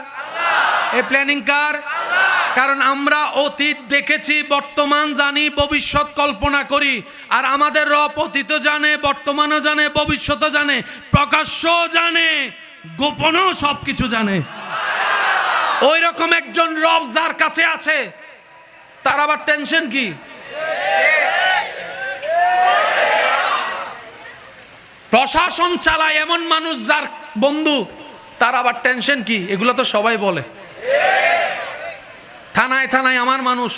এই প্ল্যানিং কার? কারণ আমরা অতীত দেখেছি, বর্তমান জানি, ভবিষ্যৎ কল্পনা করি। আর আমাদের রব অতীত জানে, বর্তমানও জানে, ভবিষ্যৎও জানে, প্রকাশ্য জানে, গোপনও সবকিছু জানে। ওই রকম একজন রব যার কাছে আছে, তার আবার টেনশন কি? প্রশাসন চালায় এমন মানুষ যার বন্ধু, তার আবার টেনশন কি? এগুলো তো সবাই বলে। থানায় থানায় আমার মানুষ,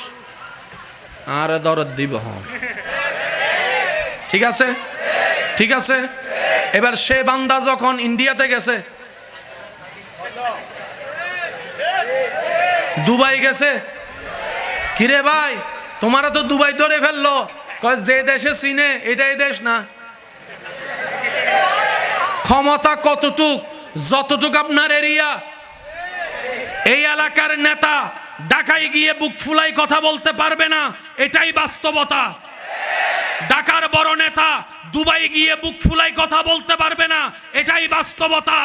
আরে দরদ দিব। ঠিক আছে, ঠিক আছে। এবার সে বান্দা যখন ইন্ডিয়াতে গেছে, দুবাই গেছে, কিরে ভাই তোমারা তো দুবাই ধরে ফেললো। যে দেশে চিনে এটাই দেশ না। ক্ষমতা কতটুক? যতটুক আপনার এরিয়া। এই এলাকার নেতা ঢাকায় গিয়ে বুক ফুলাই কথা বলতে পারবে না, এটাই বাস্তবতা। ঢাকার বড় নেতা দুবাই গিয়ে বুক ফুলাই কথা বলতে পারবে না, এটাই বাস্তবতা।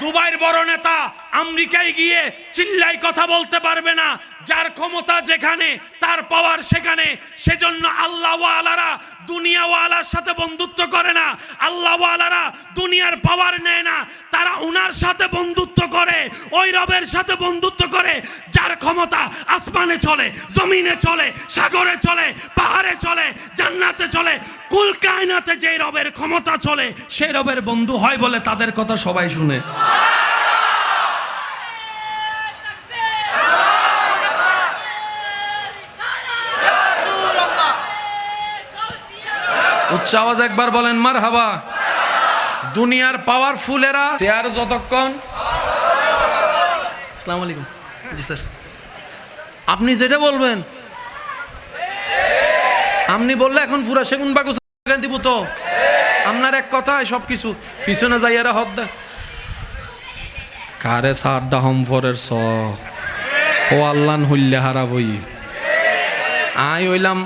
দুবাইয়ের বড় নেতা আমেরিকায় গিয়ে চিল্লাই কথা বলতে পারবে না। যার ক্ষমতা যেখানে, তার পাওয়ার সেখানে। সেজন্য আল্লাহওয়ালারা দুনিয়াওয়ালার সাথে বন্ধুত্ব করে না, আল্লাহওয়ালারা দুনিয়ার পাওয়ার নেয় না, তারা উনার সাথে বন্ধুত্ব করে, ওই রবের সাথে বন্ধুত্ব করে যার ক্ষমতা আসমানে চলে, জমিনে চলে, সাগরে চলে, পাহাড়ে চলে, জান্নাতে চলে। কুল কায়নাতে যে রবের ক্ষমতা চলে, সেই রবের বন্ধু হয় বলে তাদের কথা সবাই শুনে। উচ্চ আওয়াজ একবার বলেন মারহাবা। দুনিয়ার পাওয়ারফুলেরা চেয়ার যতক্ষণ। আসসালামু আলাইকুম। জি স্যার, আপনি যেটা বলবেন। আপনি বললে এখন পুরা সেগুন বাগু দিব তো। আপনার এক কথায় সবকিছু পিছনে যাইয়ারা হদ দে কারে সারডা হমফরের স ও আল্লাহ হইলে হারাব হই। আই হইলাম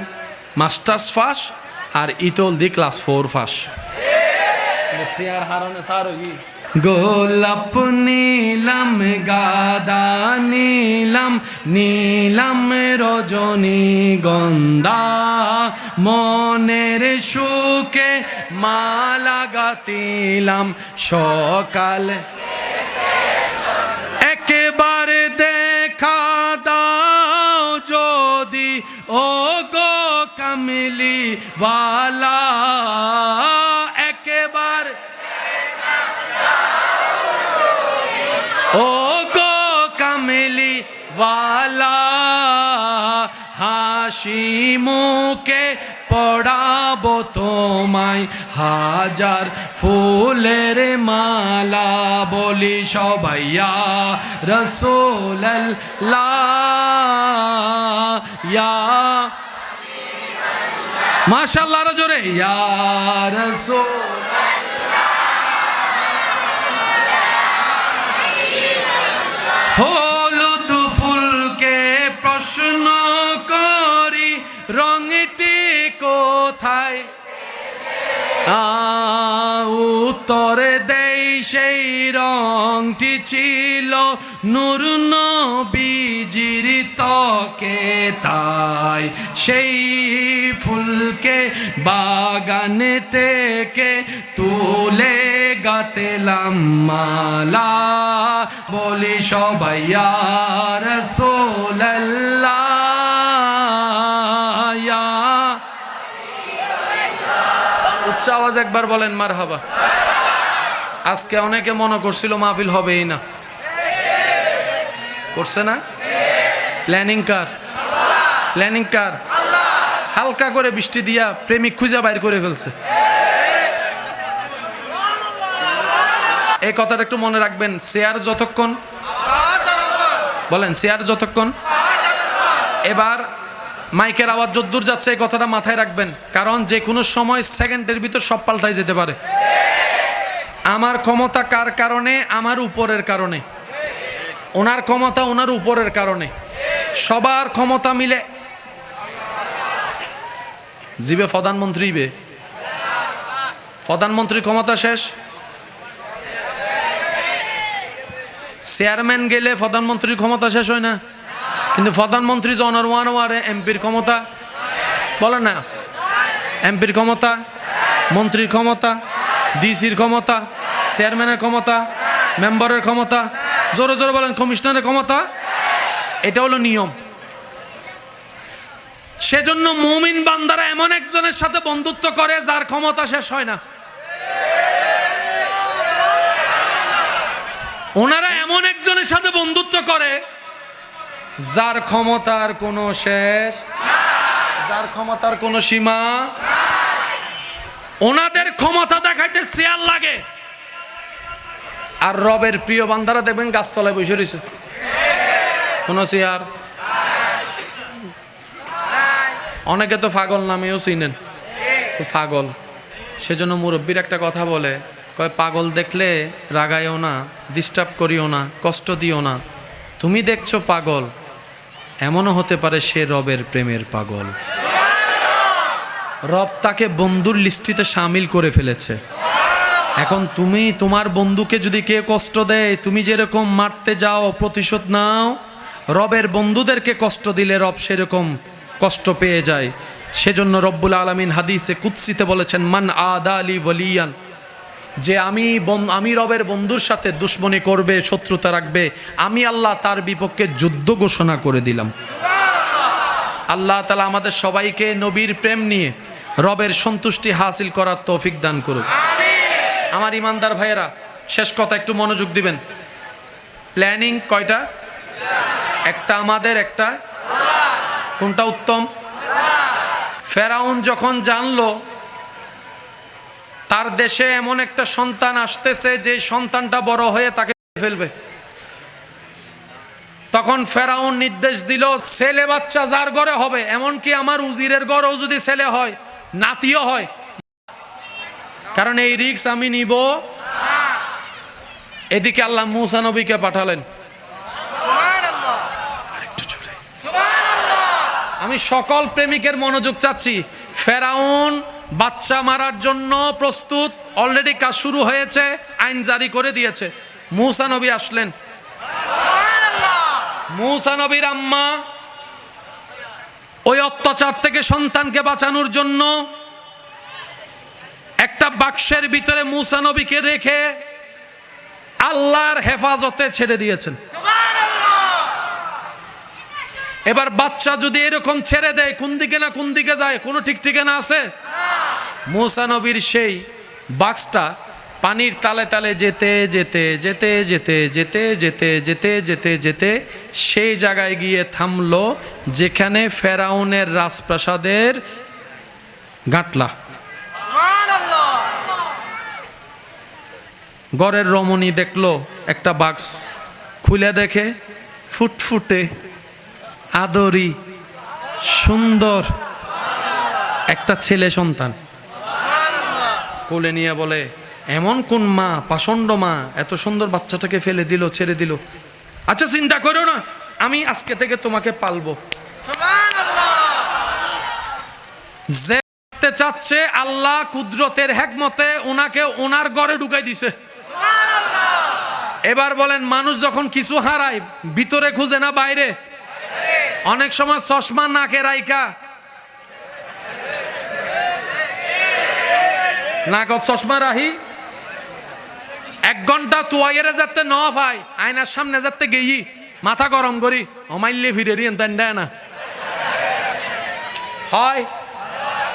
মাস্টার্স ফাস আর ইতল দি ক্লাস 4 ফাস। গোলাপ নীলাম, গাদা নীলাম, নীলাম রজনী গন্ধা, মনের সুখে মালা গাতিলাম সকাল। একেবারে দেখা দাও যদি ও গো কামলি ওয়ালা, একেবার ও গো কামলি ওয়ালা, হাসি মুখে পড়াবো তোমায় হাজার ফুলের মালা। বলি সবাই ইয়া রাসূলুল্লাহ, ইয়া মাশাআল্লাহ জোরে, ইয়া রাসূল। হলুদ ফুলকে প্রশ্ন করি রঙটি কোথায়, উত্তর দেই সেই রংটি ছিল নূর নবীজির ত্বকে। তাই সেই ফুলকে বাগান থেকে তুলে গাতেলাম মালা। বলি সবাই ইয়া রাসূলুল্লাহ, ইয়া। উচ্চ আওয়াজ একবার বলেন মারহাবা। আজকে অনেকে মনে করছিল মাহফিল হবেই না, করছে না? প্ল্যানিং কার? প্ল্যানিং কার? হালকা করে বৃষ্টি দিয়া প্রেমিক খুঁজে বাইর করে ফেলছে। এই কথাটা একটু মনে রাখবেন। শেয়ার যতক্ষণ বলেন, শেয়ার যতক্ষণ। এবার মাইকের আওয়াজ যদ্দূর যাচ্ছে এই কথাটা মাথায় রাখবেন, কারণ যে কোনো সময় সেকেন্ডের ভিতর সব পাল্টাই যেতে পারে। আমার ক্ষমতা কার কারণে? আমার উপরের কারণে। ওনার ক্ষমতা ওনার উপরের কারণে। সবার ক্ষমতা মিলে জিবে প্রধানমন্ত্রী বে, প্রধানমন্ত্রীর ক্ষমতা শেষ। চেয়ারম্যান গেলে প্রধানমন্ত্রীর ক্ষমতা শেষ হয় না, কিন্তু প্রধানমন্ত্রী জনওয়ারে এমপির ক্ষমতা বলে না। এমপির ক্ষমতা, মন্ত্রীর ক্ষমতা, ডিসির ক্ষমতা, চেয়ারম্যানের ক্ষমতা, মেম্বারের ক্ষমতা, জোরে জোরে বলেন কমিশনারের ক্ষমতা। এটা হলো নিয়ম। সেজন্য মুমিন বান্দারা এমন একজনের সাথে বন্ধুত্ব করে যার ক্ষমতা শেষ হয় না। ওনারা এমন একজনের সাথে বন্ধুত্ব করে যার ক্ষমতার কোনো শেষ, যার ক্ষমতার কোনো সীমা। ওনাদের ক্ষমতা দেখাইতে চেয়ার লাগে, আর রবের প্রিয় বান্দারা দেখবেন গাছতলায় বসে রয়েছে, কোনো চেয়ার। অনেকে তো পাগল নামেও চিনেন, পাগল। সেজন্য মুরব্বীর একটা কথা বলে, কয় পাগল দেখলে রাগায়ও না, ডিস্টার্ব করিও না, কষ্ট দিও না। তুমি দেখছো পাগল, এমনও হতে পারে সে রবের প্রেমের পাগল। রব তাকে বন্ধুর লিস্টিতে শামিল করে ফেলেছে। এখন তুমি তোমার বন্ধুকে যদি কে কষ্ট দেয়, তুমি যেরকম মারতে যাও, প্রতিশোধ নাও, রবের বন্ধুদেরকে কষ্ট দিলে রব সেরকম কষ্ট পেয়ে যায়। সেজন্য রব্বুল আলামিন হাদিসে কুদসিতে বলেছেন, মান আদা আলী ওয়ালিয়ান, যে আমি রবের বন্ধুর সাথে দুশ্মনী করবে, শত্রুতা রাখবে, আমি আল্লাহ তার বিপক্ষে যুদ্ধ ঘোষণা করে দিলাম। আল্লাহ তাআলা আমাদের সবাইকে নবীর প্রেম নিয়ে রবের সন্তুষ্টি হাসিল করার তৌফিক দান করুক। আমার ইমানদার ভাইয়েরা, শেষ কথা একটু মনোযোগ দিবেন। প্ল্যানিং কয়টা? একটা আমাদের, একটা কোনটা উত্তম? ফেরাউন যখন জানলো তার দেশে এমন একটা সন্তান আসতেছে যে সন্তানটা বড় হয়ে তাকে ফেলবে, তখন ফেরাউন নির্দেশ দিল, ছেলে বাচ্চা যার ঘরে হবে, এমনকি আমার উজিরের ঘরেও যদি ছেলে হয়, নাতিও হয়, কারণ এই রিস্ক আমি নিব। এদিকে আল্লাহ মূসা নবীকে পাঠালেন। আমি সকল প্রেমিকের মনোযোগ চাচ্ছি। ফেরাউন বাচ্চা মারার জন্য প্রস্তুত, অলরেডি কাজ শুরু হয়েছে, আইন জারি করে দিয়েছে। মূসা নবী আসলেন। মূসা নবীর আম্মা ওই অত্যাচার থেকে সন্তানকে বাঁচানোর জন্য একটা বাক্সের ভিতরে মূসা নবীকে রেখে আল্লাহর হেফাজতে ছেড়ে দিয়েছেন। এবার বাচ্চা যদি এরকম ছেড়ে দেয়, কোন দিকে না কোন দিকে যায়, কোনো ঠিক ঠিকানা আছে? মূসা নবীর সেই বাক্সটা পানির তালে তালে যেতে যেতে যেতে যেতে যেতে যেতে যেতে যেতে যেতে সেই জায়গায় গিয়ে থামলো যেখানে ফেরাউনের রাজপ্রাসাদের গাঁটলা। ঘরের রমণী দেখলো একটা বাক্স, খুলে দেখে ফুটফুটে আদরি সুন্দর একটা ছেলে সন্তান। কোলে নিয়ে বলে, এমন কোন মা, পাষণ্ড মা এত সুন্দর বাচ্চাটাকে ফেলে দিল, ছেড়ে দিল? আচ্ছা চিন্তা করো না, আমি আজকে থেকে তোমাকে পালবো। যে চাচ্ছে আল্লাহ কুদরতের হিকমতে ওনাকে ওনার ঘরে ঢুকাই দিছে। এবার বলেন, মানুষ যখন কিছু হারায় ভিতরে খুঁজে না বাইরে? অনেক সময় চশমা নাকে রাইকা, নাকত চশমা রাহি, 1 ঘন্টা তোয়াইরে যাতে ন ভাই আয়নার সামনে যাতে গেই মাথা গরম করি অমাইলে ফিরে দিন তাই না? হয়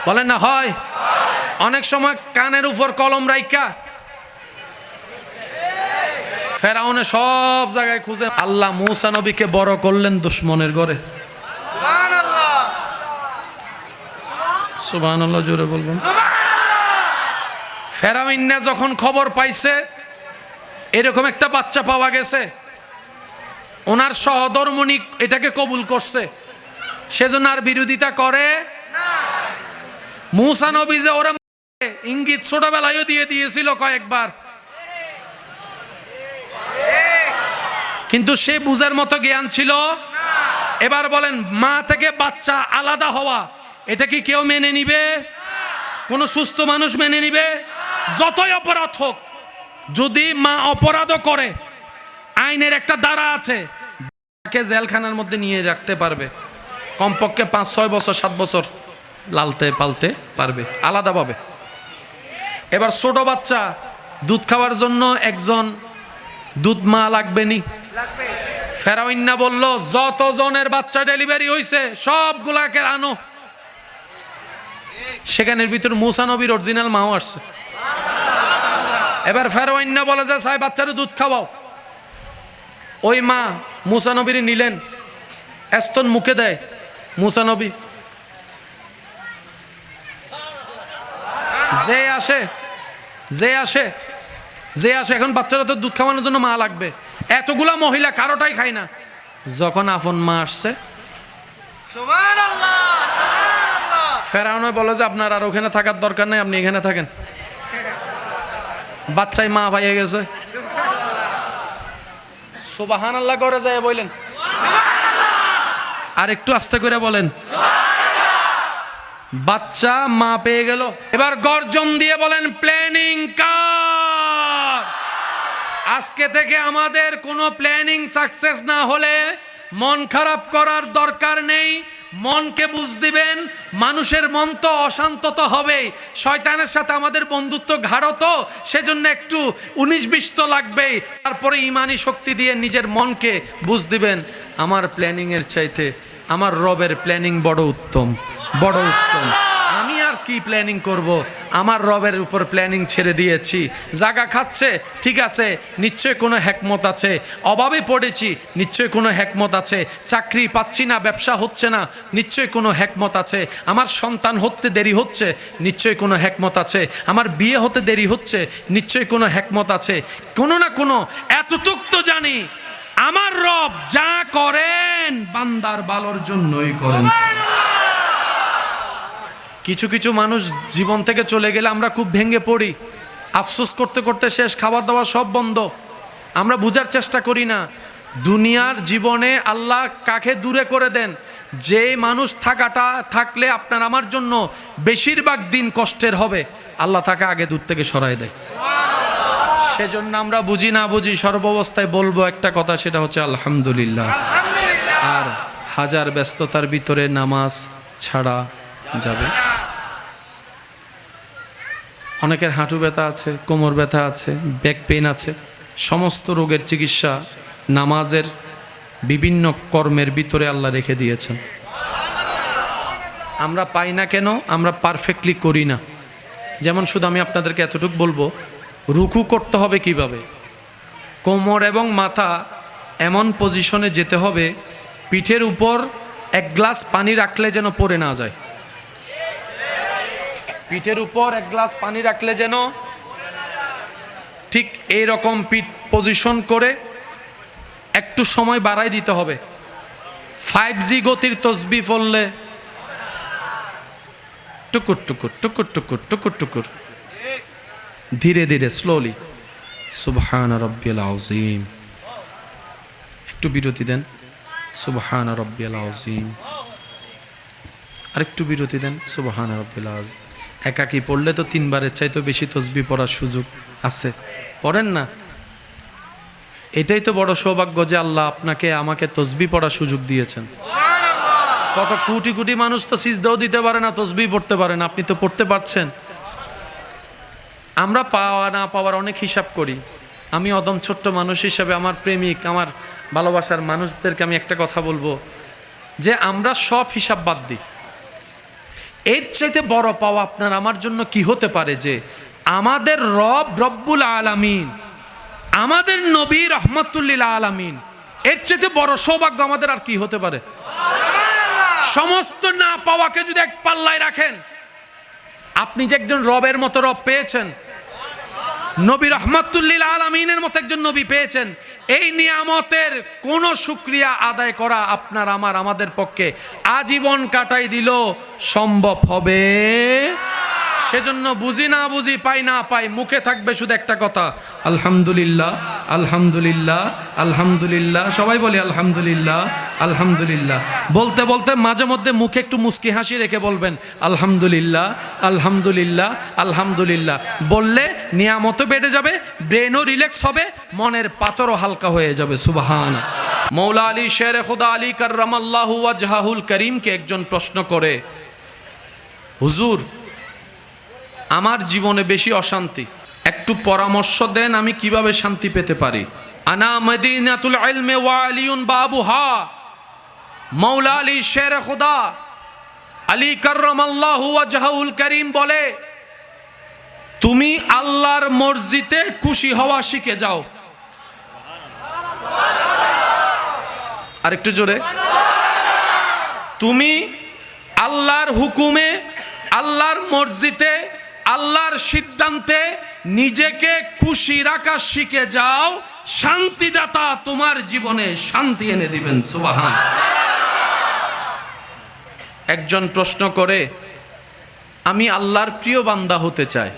বলেন না? হয়। অনেক সময় কানের উপর কলম রাইখা ফেরাউনে সব জায়গায় খুঁজে আল্লাহ মূসা নবীকে বড় করলেন দুশমনের ঘরে। সুবহানাল্লাহ, জোরে বলবেন। ফেরাউন যখন খবর পাইছে এরকম একটা বাচ্চা পাওয়া গেছে, ওনার সহধর্মণি এটাকে কবুল করছে, সেজন্য আর বিরোধিতা করে না। মূসা নবী যে ওরা ইঙ্গিত ছোটবেলায় দিয়ে দিয়েছিল কয়েকবার, কিন্তু সে বুঝার মতো জ্ঞান ছিল না। এবার বলেন, মা থেকে বাচ্চা আলাদা হওয়া এটা কি কেউ মেনে নিবে? কোন সুস্থ মানুষ মেনে নিবে? যতই অপরাধ হোক, যদি মা অপরাধও করে আইনের একটা ধারা আছে, তাকে জেলখানার মধ্যে নিয়ে রাখতে পারবে, কমপক্ষে 5-6 বছর 7 বছর লালতে পালতে পারবে আলাদাভাবে। এবার ছোট বাচ্চা দুধ খাওয়ার জন্য একজন দুধ মা লাগবে নি? ফেরাউন বলল, যত জনের বাচ্চা ডেলিভারি হয়েছে সবগুলাকে আনো। সেখানের ভিতর মূসা নবীর অরিজিনাল মাও আসছে। এবার ফেরাউন বলে যে সাই বাচ্চারে দুধ খাওয়াও। ওই মা মূসা নবীর নিলেন, স্তন মুখে দেয় মূসা নবী, যে আসে এখন বাচ্চারা তো দুধ খাওয়ানোর জন্য মা লাগবে। এতগুলা মহিলা কারোটাই খায় না। যখন আপন মা আসছে, ফেরাউন বলে যে আপনার আর ওখানে থাকার দরকার নেই, আপনি এখানে থাকেন। বাচ্চাই মা পাইয়ে গেছে। সুবহানাল্লাহ করে যায় বললেন, আর একটু আস্তে করে বলেন, বাচ্চা মা পেয়ে গেল। এবার গর্জন দিয়ে বলেন, প্ল্যানিং কার? আজকে থেকে আমাদের কোনো প্ল্যানিং সাকসেস না হলে মন খারাপ করার দরকার নেই। মনকে বুঝ দিবেন, মানুষের মন তো অশান্ত তো হবেই। শয়তানের সাথে আমাদের বন্ধুত্ব গাঢ়, তো সেজন্য একটু 19-20 তো লাগবেই। তারপরে ইমানি শক্তি দিয়ে নিজের মনকে বুঝ দিবেন, আমার প্ল্যানিংয়ের চাইতে আমার রবের প্ল্যানিং বড় উত্তম, বড় উত্তম। আমি আর কি প্ল্যানিং করব? আমার রবের উপর প্ল্যানিং ছেড়ে দিয়েছি। জায়গা খাচ্ছে, ঠিক আছে, নিশ্চয় কোনো হিকমত আছে। অভাবে পড়েছি, নিশ্চয় কোনো হিকমত আছে। চাকরি পাচ্ছি না, ব্যবসা হচ্ছে না, নিশ্চয় কোনো হিকমত আছে। আমার সন্তান হতে দেরি হচ্ছে, নিশ্চয় কোনো হিকমত আছে। আমার বিয়ে হতে দেরি হচ্ছে, নিশ্চয় কোনো হিকমত আছে। কোনো না কোনো, এতটুক তো জানি, আমার রব যা করেন বান্দার ভালোর জন্যই করেন। কিছু কিছু মানুষ জীবন থেকে চলে গেলে আমরা খুব ভেঙে পড়ি, আফসোস করতে করতে শেষ, খাবার দাবার সব বন্ধ। আমরা বুঝার চেষ্টা করি না, দুনিয়ার জীবনে আল্লাহ কাকে দূরে করে দেন। যে মানুষ থাকলে আপনার আমার জন্য বেশিরভাগ দিন কষ্টের হবে, আল্লাহ তাকে আগে দূর থেকে সরাই দেয়। সেজন্য আমরা বুঝি না বুঝি সর্বাবস্থায় বলবো একটা কথা, সেটা হচ্ছে আলহামদুলিল্লাহ। আর হাজার ব্যস্ততার ভিতরে নামাজ ছাড়া যাবে। অনেকের হাঁটু ব্যথা আছে, কোমর ব্যথা আছে, ব্যাক পেইন আছে। সমস্ত রোগের চিকিৎসা নামাজের বিভিন্ন কর্মের ভিতরে আল্লাহ রেখে দিয়েছেন। আমরা পাই না কেন? আমরা পারফেক্টলি করি না। যেমন শুধু আমি আপনাদেরকে এতটুকু বলবো, রুকু করতে হবে কিভাবে। কোমর এবং মাথা এমন পজিশনে যেতে হবে, পিঠের উপর 1 গ্লাস পানি রাখলে যেন পড়ে না যায়। পিঠের উপর 1 গ্লাস পানি রাখলে যেন, ঠিক এইরকম পিঠ পজিশন করে একটু সময় বাড়াই দিতে হবে। 5G গতির তসবিহ পড়লে টুকুর টুকুর টুকুর টুকুর টুকুর টুকুর, ধীরে ধীরে স্লোলি সুবহান রাব্বিয়াল আযীম। একটু বিরতি দেন, সুবহান রাব্বিয়াল আযীম। আরেকটু বিরতি দেন, সুবহান রাব্বিয়াল আযীম। একাকি পড়লে তো 3 বারের চাইতে বেশি তসবিহ পড়ার সুযোগ আছে, পড়েন না? এটাই তো বড় সৌভাগ্য যে আল্লাহ আপনাকে আমাকে তসবিহ পড়ার সুযোগ দিয়েছেন। কত কোটি কোটি মানুষ তো সিজদাও দিতে পারে না, তসবিহ পড়তে পারে না, আপনি তো পড়তে পারছেন। আমরা পাওয়া না পাওয়ার অনেক হিসাব করি। আমি অদম ছোট্ট মানুষ হিসাবে আমার প্রেমিক, আমার ভালোবাসার মানুষদেরকে আমি একটা কথা বলবো, যে আমরা সব হিসাব বাদ দিই। এর চাইতে বড় পাওয়া আপনার আমার জন্য কি হতে পারে যে আমাদের রব রব্বুল আলামিন, আমাদের নবী রহমতুল্লিল আলামিন, এর চাইতে বড় সৌভাগ্য আমাদের আর কি হতে পারে? সমস্ত না পাওয়াকে যদি এক পাল্লায় রাখেন, আপনি যে একজন রবের মতো রব পেয়েছেন, নবী রহমতুল্লিল আলামিনের মতো একজন নবী পেয়েছেন, এই নিয়ামতের কোন শুকরিয়া আদায় করা আপনার আমাদের পক্ষে আজীবন কাটাই দিল সম্ভব হবে। সেজন্য বুঝি না বুঝি, পাই না পাই, মুখে থাকবে শুধু একটা কথা, আলহামদুলিল্লাহ আলহামদুলিল্লাহ আলহামদুলিল্লাহ। সবাই বলি আলহামদুলিল্লাহ আলহামদুলিল্লাহ। বলতে বলতে মাঝে মধ্যে মুখে একটু মুস্কি হাসি রেখে বলবেন আলহামদুলিল্লাহ আলহামদুলিল্লাহ আলহামদুলিল্লাহ। বললে নিয়ামতও বেড়ে যাবে, ব্রেনও রিল্যাক্স হবে, মনের পাথরও হালকা হয়ে যাবে। সুবহান। মৌলা আলী শের খুদা আলী কাররামাল্লাহু ওয়াজহাহুল করিমকে একজন প্রশ্ন করে, হুজুর আমার জীবনে বেশি অশান্তি, একটু পরামর্শ দেন আমি কিভাবে শান্তি পেতে পারি। আনা মদিনাতুল ইলমি ওয়া আলিউন বাবুহা। মৌলা আলী শের খুদা আলী কাররামাল্লাহু ওয়াজহাহুল করিম বলে, তুমি আল্লাহর মর্জিতে খুশি হওয়া শিখে যাও। আরেকটু জোরে। তুমি আল্লাহর হুকুমে, আল্লাহর মর্জিতে, আল্লাহর সিদ্ধান্তে নিজেকে খুশি রাখা শিখে যাও, শান্তিদাতা তোমার জীবনে শান্তি এনে দিবেন। সুবহান। একজন প্রশ্ন করে, আমি আল্লাহর প্রিয় বান্দা হতে চাই,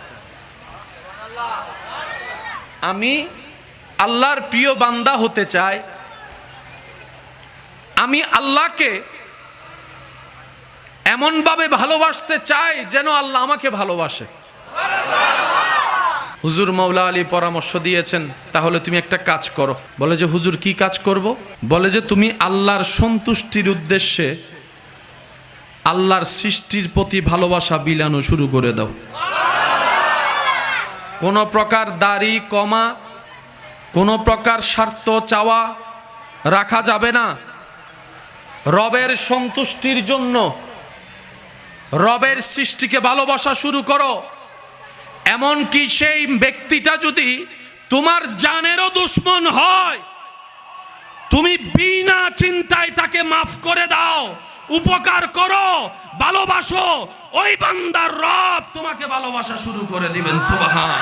আমি আল্লাহর প্রিয় বান্দা হতে চাই, আমি আল্লাহকে এমনভাবে ভালোবাসতে চাই যেন আল্লাহ আমাকে ভালোবাসে। হুজুর মৌলা আলী পরামর্শ দিয়েছেন, তাহলে তুমি একটা কাজ করো। বলে যে হুজুর কি কাজ করব? বলে যে তুমি আল্লাহর সন্তুষ্টির উদ্দেশ্যে আল্লাহর সৃষ্টির প্রতি ভালোবাসা বিলানো শুরু করে দাও। কোনো প্রকার দাড়ি কমা, কোনো প্রকার স্বার্থ চাওয়া রাখা যাবে না। রবের সন্তুষ্টির জন্য রবের সৃষ্টিকে ভালোবাসা শুরু করো। এমনকি সেই ব্যক্তিটা যদি তোমার জানেরও দুশ্মন হয়, তুমি বিনা চিন্তায় তাকে মাফ করে দাও, উপকার করো, ভালোবাসো, ওই বান্দার রব তোমাকে ভালোবাসা শুরু করে দিবেন। সুবহান।